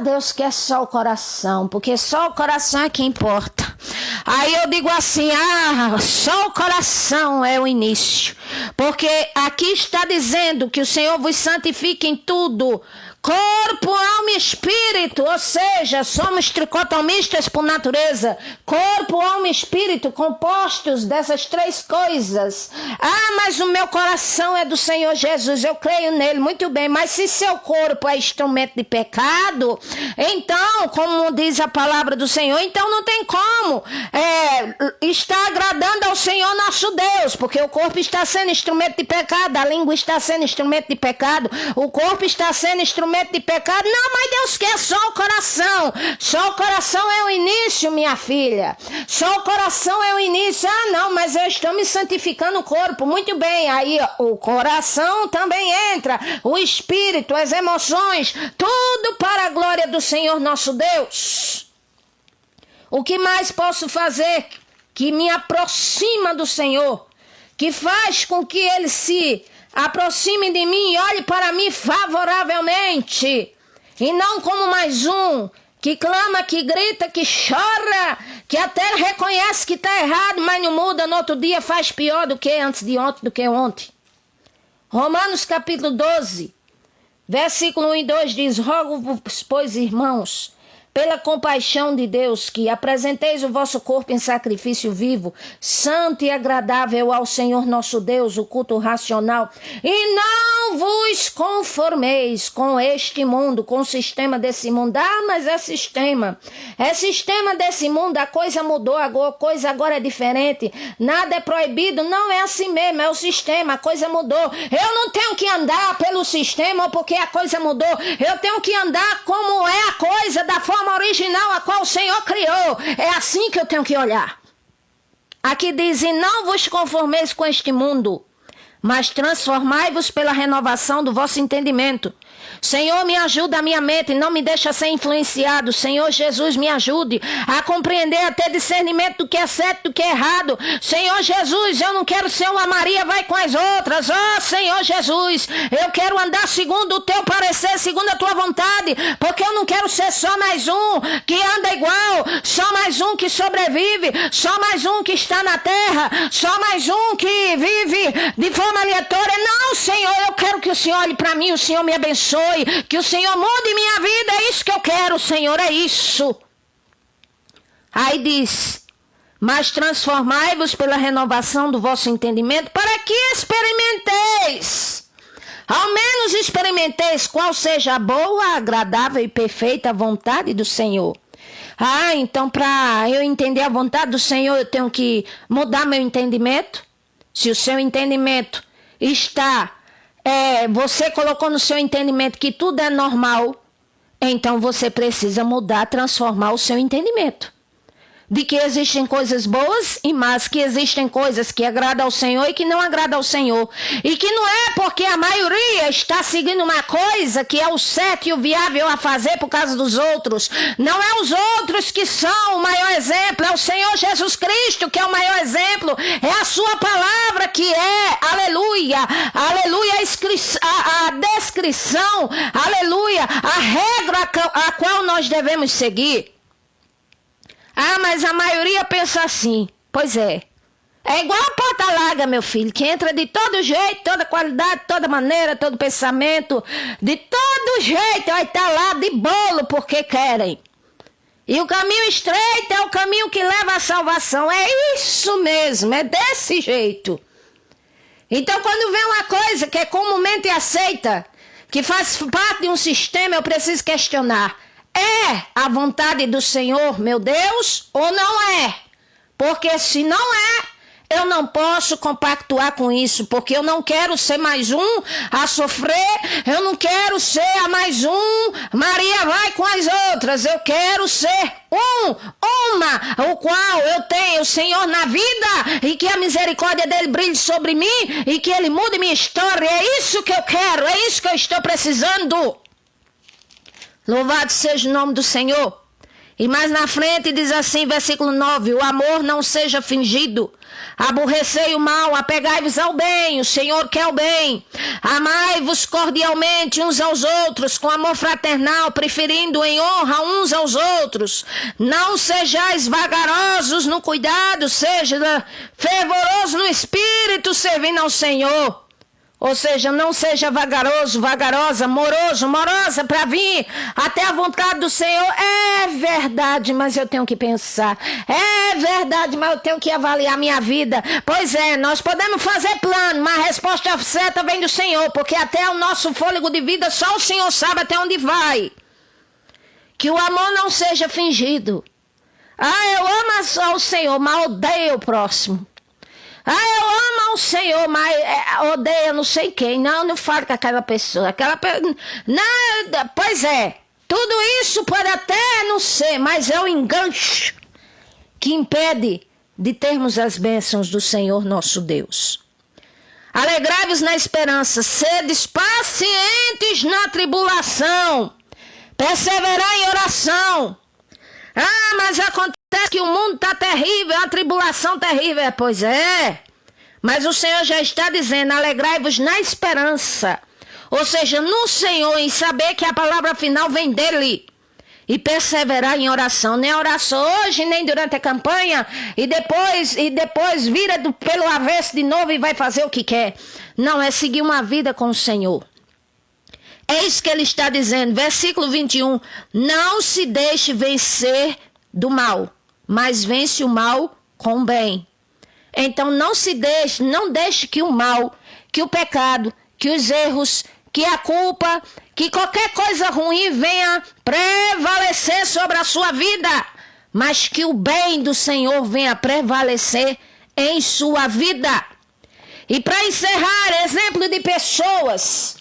Deus quer só o coração, porque só o coração é que importa. Aí eu digo assim, só o coração é o início, porque aqui está dizendo que o Senhor vos santifique em tudo, corpo, alma e espírito, ou seja, somos tricotomistas por natureza. Corpo, alma e espírito, compostos dessas três coisas. Mas o meu coração é do Senhor Jesus, eu creio nele, muito bem. Mas se seu corpo é instrumento de pecado, então, como diz a palavra do Senhor, então não tem como estar agradando ao Senhor nosso Deus, porque o corpo está sendo instrumento de pecado, a língua está sendo instrumento de pecado, o corpo está sendo instrumento de pecado. Não, mas Deus quer só o coração. Só o coração é o início, minha filha. Só o coração é o início. Não, mas eu estou me santificando o corpo. Muito bem, aí o coração também entra, o espírito, as emoções, tudo para a glória do Senhor nosso Deus. O que mais posso fazer que me aproxima do Senhor, que faz com que Ele se aproxime de mim e olhe para mim favoravelmente, e não como mais um que clama, que grita, que chora, que até reconhece que está errado, mas não muda, no outro dia faz pior do que antes de ontem, do que ontem. Romanos capítulo 12, versículo 1 e 2 diz, rogo-vos, pois, irmãos, pela compaixão de Deus, que apresenteis o vosso corpo em sacrifício vivo, santo e agradável ao Senhor nosso Deus, o culto racional. E não vos conformeis com este mundo, com o sistema desse mundo. Mas é sistema desse mundo, a coisa mudou, a coisa agora é diferente. Nada é proibido, não é assim mesmo, é o sistema, a coisa mudou. Eu não tenho que andar pelo sistema ou porque a coisa mudou. Eu tenho que andar como é a coisa, da forma original a qual o Senhor criou. É assim que eu tenho que olhar. Aqui diz, e não vos conformeis com este mundo, mas transformai-vos pela renovação do vosso entendimento. Senhor, me ajuda a minha mente, não me deixa ser influenciado. Senhor Jesus, me ajude a compreender, a ter discernimento do que é certo, do que é errado. Senhor Jesus, eu não quero ser uma Maria, vai com as outras. Senhor Jesus, eu quero andar segundo o teu parecer, segundo a tua vontade, porque eu não quero ser só mais um que anda igual, só mais um que sobrevive, só mais um que está na terra, só mais um que vive de forma aleatória. Não, Senhor, eu quero que o Senhor olhe para mim, o Senhor me abençoe, que o Senhor mude minha vida, é isso que eu quero, Senhor, é isso. Aí diz, mas transformai-vos pela renovação do vosso entendimento, para que experimenteis, ao menos experimenteis qual seja a boa, agradável e perfeita vontade do Senhor. Então para eu entender a vontade do Senhor, eu tenho que mudar meu entendimento. Se o seu entendimento está... você colocou no seu entendimento que tudo é normal, então você precisa mudar, transformar o seu entendimento. de que existem coisas boas e más, que existem coisas que agradam ao Senhor e que não agradam ao Senhor. E que não é porque a maioria está seguindo uma coisa que é o certo e o viável a fazer por causa dos outros. Não é os outros que são o maior exemplo, é o Senhor Jesus Cristo que é o maior exemplo. É a sua palavra que é, aleluia, aleluia, a descrição, aleluia, a regra a qual nós devemos seguir. Ah, mas a maioria pensa assim. Pois é. É igual a porta larga, meu filho, que entra de todo jeito, toda qualidade, toda maneira, todo pensamento. De todo jeito, vai estar lá de bolo porque querem. E o caminho estreito é o caminho que leva à salvação. É isso mesmo, é desse jeito. Então, quando vem uma coisa que é comumente aceita, que faz parte de um sistema, eu preciso questionar. É a vontade do Senhor, meu Deus, ou não é? Porque se não é, eu não posso compactuar com isso, porque eu não quero ser mais um a sofrer, eu não quero ser a mais um, Maria vai com as outras, eu quero ser o qual eu tenho o Senhor na vida, e que a misericórdia dele brilhe sobre mim, e que ele mude minha história. É isso que eu quero, é isso que eu estou precisando. Louvado seja o nome do Senhor. E mais na frente diz assim, versículo 9, o amor não seja fingido, aborrecei o mal, apegai-vos ao bem, o Senhor quer o bem, amai-vos cordialmente uns aos outros, com amor fraternal, preferindo em honra uns aos outros, não sejais vagarosos no cuidado, seja fervoroso no espírito, servindo ao Senhor. Ou seja, não seja vagaroso, vagarosa, moroso, morosa para vir até a vontade do Senhor. É verdade, mas eu tenho que pensar. É verdade, mas eu tenho que avaliar minha vida. Pois é, nós podemos fazer plano, mas a resposta certa vem do Senhor, porque até o nosso fôlego de vida só o Senhor sabe até onde vai. Que o amor não seja fingido. Ah, eu amo ao Senhor, mas odeio o próximo. Ah, eu amo ao Senhor, mas odeio não sei quem. Não falo com aquela pessoa. Nada, pois é. Tudo isso pode até não ser, mas é o enganche que impede de termos as bênçãos do Senhor nosso Deus. Alegrai-vos na esperança, sedes pacientes na tribulação, perseverai em oração. Ah, mas acontece que o mundo está terrível, a tribulação terrível. Pois é, mas o Senhor já está dizendo, alegrai-vos na esperança. Ou seja, no Senhor, em saber que a palavra final vem dele. E perseverar em oração, nem oração hoje, nem durante a campanha, e depois vira pelo avesso de novo e vai fazer o que quer. Não, é seguir uma vida com o Senhor. É isso que ele está dizendo, versículo 21, não se deixe vencer do mal, mas vence o mal com o bem. Então não deixe que o mal, que o pecado, que os erros, que a culpa, que qualquer coisa ruim venha prevalecer sobre a sua vida, mas que o bem do Senhor venha prevalecer em sua vida. E para encerrar, exemplo de pessoas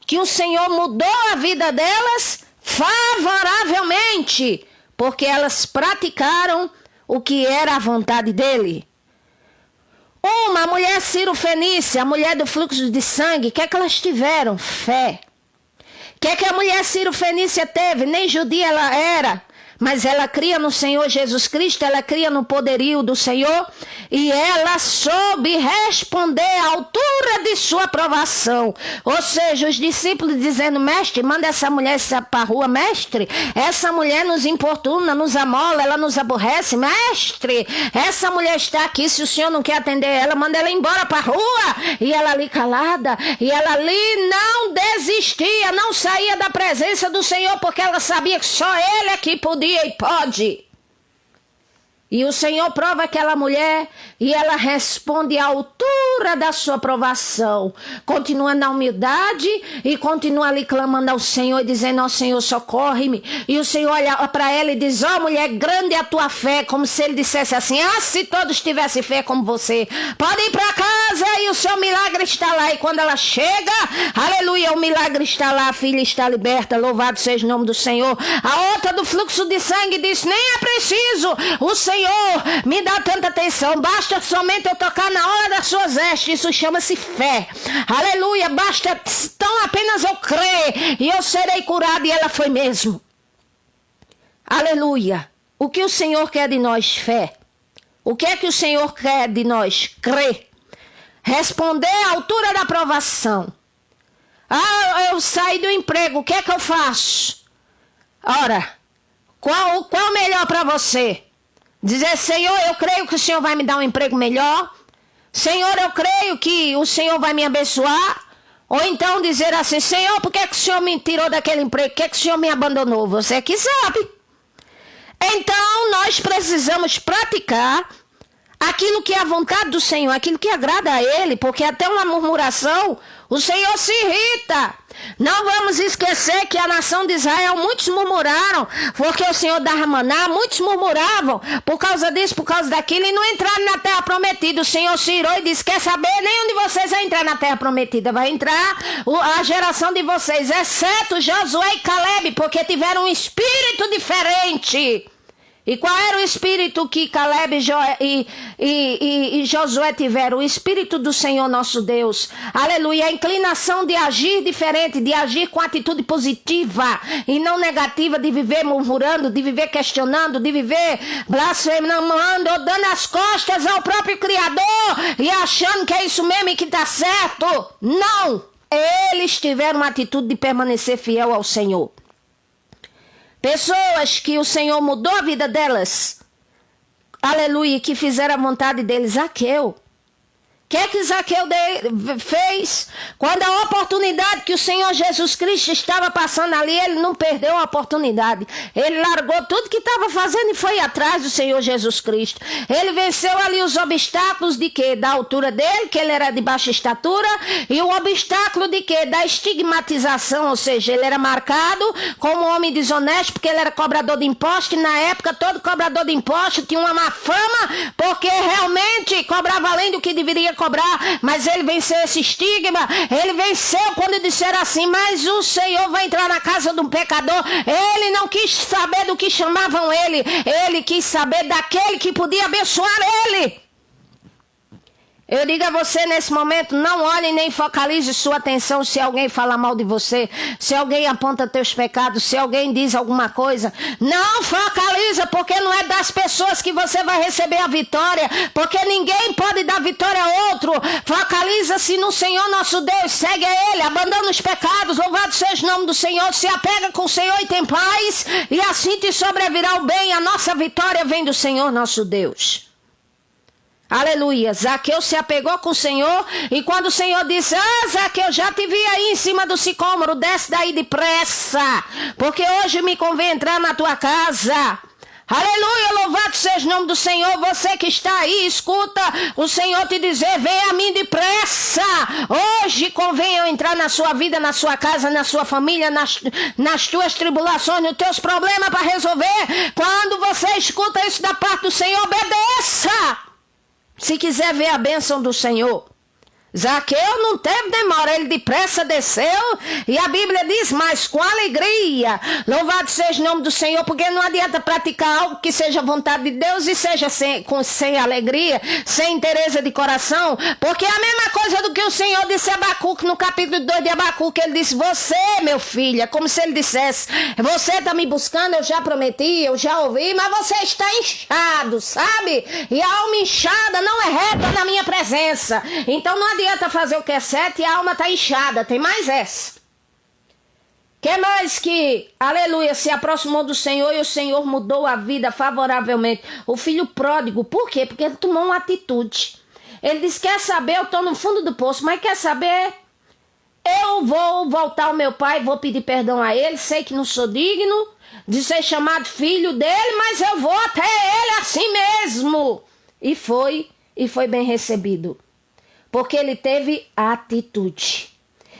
que o Senhor mudou a vida delas favoravelmente, porque elas praticaram o que era a vontade dele. A mulher Ciro-Fenícia, a mulher do fluxo de sangue, o que é que elas tiveram? Fé. O que é que a mulher Ciro-Fenícia teve? Nem judia ela era, mas ela cria no Senhor Jesus Cristo, ela cria no poderio do Senhor, e ela soube responder à altura de sua provação. Ou seja, os discípulos dizendo, mestre, manda essa mulher para a rua, mestre, essa mulher nos importuna, nos amola, ela nos aborrece, mestre, essa mulher está aqui, se o senhor não quer atender ela, manda ela embora para a rua. E ela ali calada, e ela ali não desistia, não saía da presença do Senhor, porque ela sabia que só ele é que podia e pode. E o Senhor prova aquela mulher e ela responde à altura da sua provação. Continua na humildade e continua ali clamando ao Senhor e dizendo, ó Senhor, socorre-me. E o Senhor olha para ela e diz, ó mulher, grande é a tua fé. Como se ele dissesse assim, se todos tivessem fé como você. Pode ir para casa e o seu milagre está lá. E quando ela chega, aleluia, o milagre está lá, a filha está liberta. Louvado seja o nome do Senhor. A outra do fluxo de sangue disse, nem é preciso. O Senhor Senhor, me dá tanta atenção. Basta somente eu tocar na hora das suas vestes. Isso chama-se fé. Aleluia. Basta tão apenas eu crer e eu serei curado. E ela foi mesmo. Aleluia. O que o Senhor quer de nós? Fé. O que é que o Senhor quer de nós? Crer. Responder à altura da provação. Ah, eu saí do emprego, o que é que eu faço? Ora, qual o melhor para você? Dizer, Senhor, eu creio que o Senhor vai me dar um emprego melhor. Senhor, eu creio que o Senhor vai me abençoar. Ou então dizer assim, Senhor, por que o Senhor me tirou daquele emprego? Por que o Senhor me abandonou? Você que sabe. Então, nós precisamos praticar aquilo que é a vontade do Senhor, aquilo que agrada a Ele, porque até uma murmuração, o Senhor se irrita. Não vamos esquecer que a nação de Israel, muitos murmuraram, porque o Senhor dava maná, muitos murmuravam, por causa disso, por causa daquilo, e não entraram na terra prometida. O Senhor se irou e disse, quer saber, nenhum de vocês vai entrar na terra prometida, vai entrar a geração de vocês, exceto Josué e Calebe, porque tiveram um espírito diferente. E qual era o espírito que Calebe e Josué tiveram? O espírito do Senhor nosso Deus. Aleluia. A inclinação de agir diferente, de agir com atitude positiva e não negativa, de viver murmurando, de viver questionando, de viver blasfemando, ou dando as costas ao próprio Criador e achando que é isso mesmo e que está certo. Não! Eles tiveram uma atitude de permanecer fiel ao Senhor. Pessoas que o Senhor mudou a vida delas. Aleluia, que fizeram a vontade deles. Zaqueu. O que é que Zaqueu fez? Quando a oportunidade que o Senhor Jesus Cristo estava passando ali, ele não perdeu a oportunidade. Ele largou tudo que estava fazendo e foi atrás do Senhor Jesus Cristo. Ele venceu ali os obstáculos de quê? Da altura dele, que ele era de baixa estatura, e o obstáculo de quê? Da estigmatização, ou seja, ele era marcado como homem desonesto, porque ele era cobrador de impostos, e na época todo cobrador de impostos tinha uma má fama, porque realmente cobrava além do que deveria cobrar, mas ele venceu esse estigma. Ele venceu quando disseram assim, mas o Senhor vai entrar na casa de um pecador. Ele não quis saber do que chamavam ele quis saber daquele que podia abençoar ele. Eu digo a você nesse momento, não olhe nem focalize sua atenção se alguém fala mal de você, se alguém aponta teus pecados, se alguém diz alguma coisa. Não focaliza, porque não é das pessoas que você vai receber a vitória, porque ninguém pode dar vitória a outro. Focaliza-se no Senhor nosso Deus, segue a Ele, abandona os pecados, louvado seja o nome do Senhor, se apega com o Senhor e tem paz, e assim te sobrevirá o bem. A nossa vitória vem do Senhor nosso Deus. Aleluia. Zaqueu se apegou com o Senhor, e quando o Senhor disse, Zaqueu, já te vi aí em cima do sicômoro, desce daí depressa, porque hoje me convém entrar na tua casa. Aleluia, louvado seja o nome do Senhor. Você que está aí, escuta o Senhor te dizer, vem a mim depressa. Hoje convém eu entrar na sua vida, na sua casa, na sua família, nas tuas tribulações, nos teus problemas para resolver. Quando você escuta isso da parte do Senhor, obedeça. Se quiser ver a bênção do Senhor. Zaqueu não teve demora, ele depressa desceu, e a Bíblia diz, mas com alegria. Louvado seja o nome do Senhor, porque não adianta praticar algo que seja vontade de Deus e seja sem alegria, sem interesse de coração, porque é a mesma coisa do que o Senhor disse a Abacuque, no capítulo 2 de Abacuque, ele disse, você, meu filho, é como se ele dissesse, você está me buscando, eu já prometi, eu já ouvi, mas você está inchado, sabe? E a alma inchada não é reta na minha presença, então não adianta fazer o que é certo e a alma está inchada. Tem mais essa. Que mais que, aleluia, se aproximou do Senhor e o Senhor mudou a vida favoravelmente. O filho pródigo, por quê? Porque ele tomou uma atitude. Ele disse, quer saber, eu estou no fundo do poço, mas quer saber, eu vou voltar ao meu pai, vou pedir perdão a ele, sei que não sou digno de ser chamado filho dele, mas eu vou até ele assim mesmo. E foi bem recebido. Porque ele teve atitude.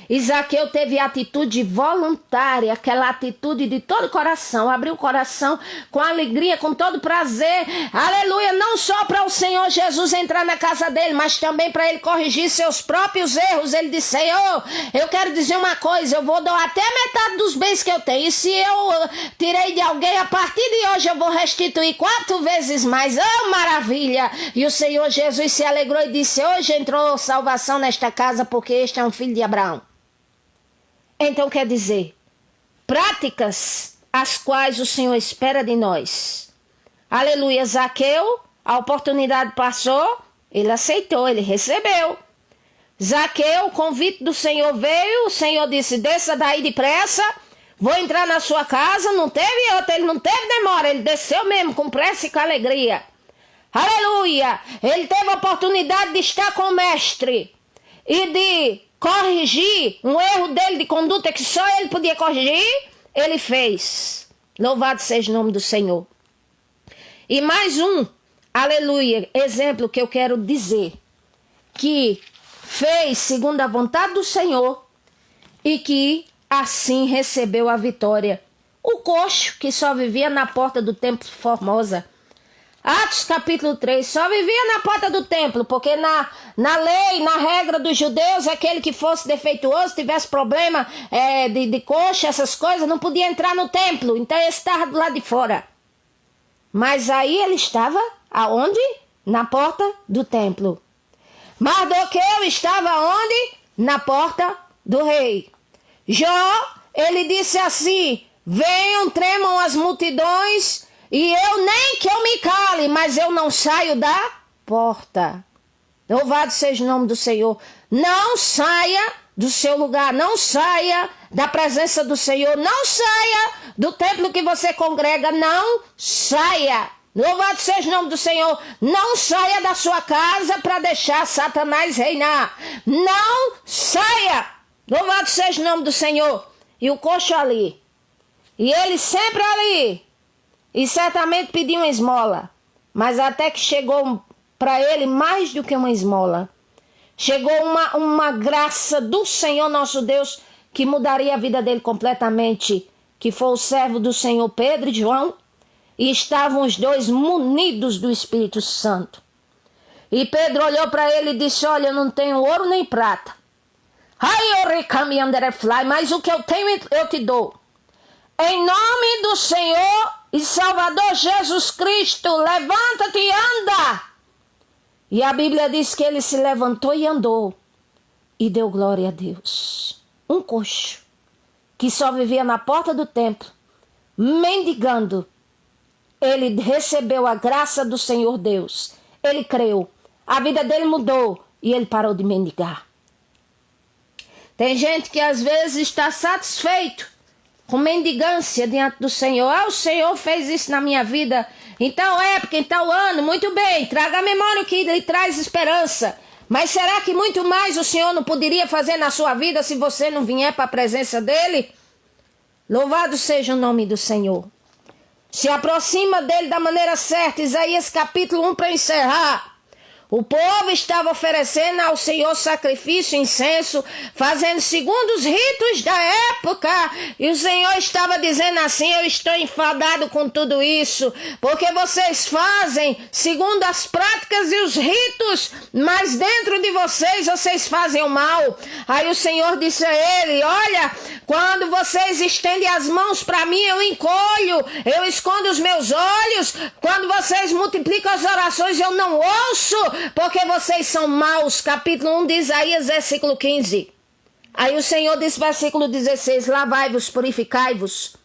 E Zaqueu teve atitude voluntária, aquela atitude de todo o coração, abriu o coração com alegria, com todo prazer, aleluia, não só para o Senhor Jesus entrar na casa dele, mas também para ele corrigir seus próprios erros. Ele disse: Senhor, eu quero dizer uma coisa, eu vou dar até metade dos bens que eu tenho, e se eu tirei de alguém, a partir de hoje eu vou restituir 4 vezes mais. Oh, maravilha! E o Senhor Jesus se alegrou e disse: hoje entrou salvação nesta casa, porque este é um filho de Abraão. Então quer dizer, práticas as quais o Senhor espera de nós. Aleluia. Zaqueu, a oportunidade passou, ele aceitou, ele recebeu. Zaqueu, o convite do Senhor veio, o Senhor disse: desça daí depressa, vou entrar na sua casa. Não teve outra, ele não teve demora, ele desceu mesmo com pressa e com alegria. Aleluia. Ele teve a oportunidade de estar com o mestre e de corrigir um erro dele de conduta que só ele podia corrigir. Ele fez. Louvado seja o nome do Senhor. E mais um, aleluia, exemplo que eu quero dizer, que fez segundo a vontade do Senhor e que assim recebeu a vitória. O coxo que só vivia na porta do templo Formosa. Atos capítulo 3, só vivia na porta do templo, porque na lei, na regra dos judeus, aquele que fosse defeituoso, tivesse problema de coxa, essas coisas, não podia entrar no templo, então ele estava do lado de fora. Mas aí ele estava aonde? Na porta do templo. Mardoqueu estava aonde? Na porta do rei. Jó, ele disse assim: venham, tremam as multidões, e eu nem que eu me cale, mas eu não saio da porta. Louvado seja o nome do Senhor. Não saia do seu lugar, não saia da presença do Senhor, não saia do templo que você congrega, não saia. Louvado seja o nome do Senhor. Não saia da sua casa para deixar Satanás reinar. Não saia. Louvado seja o nome do Senhor. E o coxo ali. E ele sempre ali. E certamente pediu uma esmola. Mas até que chegou para ele mais do que uma esmola. Chegou uma graça do Senhor nosso Deus que mudaria a vida dele completamente. Que foi o servo do Senhor Pedro e João. E estavam os dois munidos do Espírito Santo. E Pedro olhou para ele e disse: olha, eu não tenho ouro nem prata. Mas o que eu tenho eu te dou. Em nome do Senhor e Salvador Jesus Cristo, levanta-te e anda. E a Bíblia diz que ele se levantou e andou. E deu glória a Deus. Um coxo que só vivia na porta do templo, mendigando. Ele recebeu a graça do Senhor Deus. Ele creu. A vida dele mudou e ele parou de mendigar. Tem gente que às vezes está satisfeito com mendigância diante do Senhor. Ah, o Senhor fez isso na minha vida em tal época, em tal ano. Muito bem, traga a memória o que lhe traz esperança. Mas será que muito mais o Senhor não poderia fazer na sua vida se você não vier para a presença dele? Louvado seja o nome do Senhor. Se aproxima dele da maneira certa. Isaías capítulo 1 para encerrar. O povo estava oferecendo ao Senhor sacrifício, incenso, fazendo segundo os ritos da época. E o Senhor estava dizendo assim: eu estou enfadado com tudo isso, porque vocês fazem segundo as práticas e os ritos, mas dentro de vocês fazem o mal. Aí o Senhor disse a ele: olha, quando vocês estendem as mãos para mim, eu encolho, eu escondo os meus olhos. Quando vocês multiplicam as orações, eu não ouço, porque vocês são maus. Capítulo 1 de Isaías, versículo 15. Aí o Senhor diz, versículo 16: lavai-vos, purificai-vos,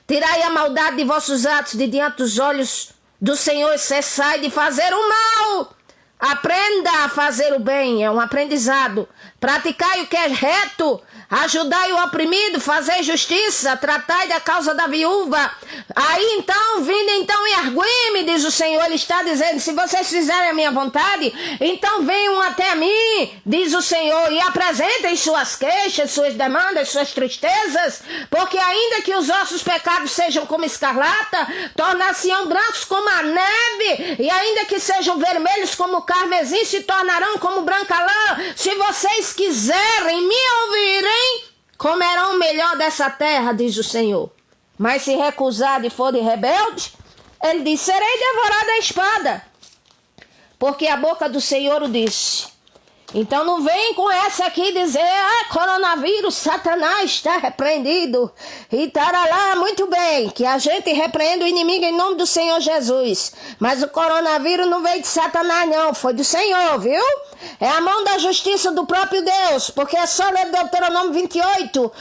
tirai a maldade de vossos atos de diante dos olhos do Senhor, cessai de fazer o mal. Aprenda a fazer o bem, é um aprendizado. Praticai o que é reto, ajudai o oprimido, fazei justiça, tratai da causa da viúva. Aí então, vindo então e argui-me, diz o Senhor. Ele está dizendo: se vocês fizerem a minha vontade, então venham até mim, diz o Senhor, e apresentem suas queixas, suas demandas, suas tristezas, porque ainda que os vossos pecados sejam como escarlata, tornar-se-ão brancos como a neve, e ainda que sejam vermelhos como o carmesim, se tornarão como branca lã. Se vocês quiserem me ouvirem, comerão o melhor dessa terra, diz o Senhor. Mas se recusarem e forem rebeldes, ele diz, serei devorado à espada. Porque a boca do Senhor o disse. Então não vem com essa aqui dizer, coronavírus, Satanás está repreendido. E tarará, muito bem, que a gente repreende o inimigo em nome do Senhor Jesus. Mas o coronavírus não veio de Satanás não, foi do Senhor, viu? É a mão da justiça do próprio Deus, porque é só ler Deuteronômio 28.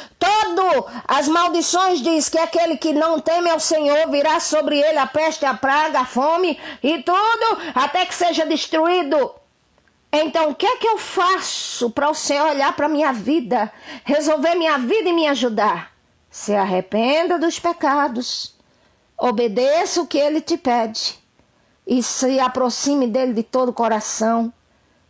As maldições diz que aquele que não teme ao Senhor virá sobre ele a peste, a praga, a fome e tudo, até que seja destruído. Então, o que é que eu faço para o Senhor olhar para a minha vida, resolver minha vida e me ajudar? Se arrependa dos pecados, obedeça o que Ele te pede e se aproxime dEle de todo o coração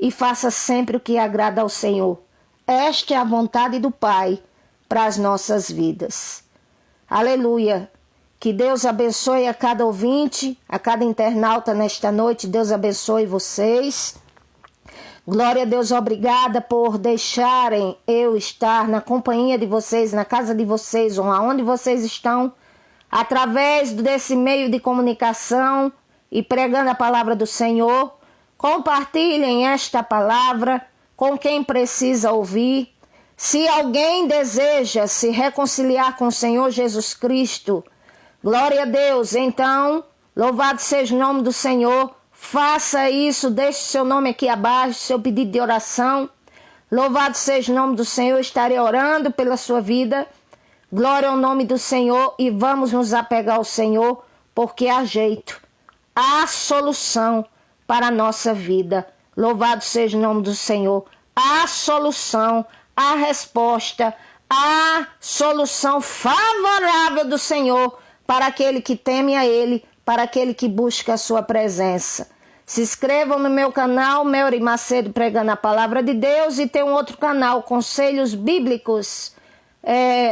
e faça sempre o que agrada ao Senhor. Esta é a vontade do Pai para as nossas vidas. Aleluia! Que Deus abençoe a cada ouvinte, a cada internauta nesta noite. Deus abençoe vocês. Glória a Deus, obrigada por deixarem eu estar na companhia de vocês, na casa de vocês, ou aonde vocês estão, através desse meio de comunicação e pregando a palavra do Senhor. Compartilhem esta palavra com quem precisa ouvir. Se alguém deseja se reconciliar com o Senhor Jesus Cristo, glória a Deus, então, louvado seja o nome do Senhor. Faça isso, deixe seu nome aqui abaixo, seu pedido de oração. Louvado seja o nome do Senhor, estarei orando pela sua vida. Glória ao nome do Senhor e vamos nos apegar ao Senhor, porque há jeito, há solução para a nossa vida. Louvado seja o nome do Senhor. Há solução, há resposta, há solução favorável do Senhor para aquele que teme a Ele, para aquele que busca a sua presença. Se inscrevam no meu canal, Melry Macedo Pregando a Palavra de Deus, e tem um outro canal, Conselhos Bíblicos.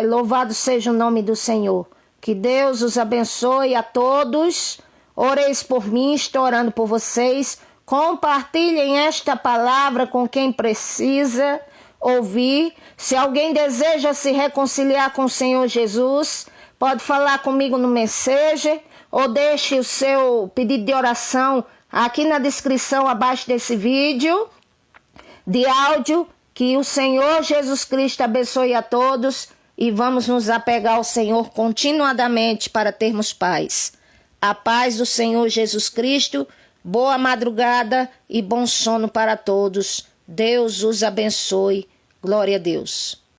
Louvado seja o nome do Senhor. Que Deus os abençoe a todos. Oreis por mim, estou orando por vocês. Compartilhem esta palavra com quem precisa ouvir. Se alguém deseja se reconciliar com o Senhor Jesus, pode falar comigo no Messenger, ou deixe o seu pedido de oração aqui na descrição abaixo desse vídeo de áudio. Que o Senhor Jesus Cristo abençoe a todos e vamos nos apegar ao Senhor continuadamente para termos paz. A paz do Senhor Jesus Cristo, boa madrugada e bom sono para todos. Deus os abençoe. Glória a Deus.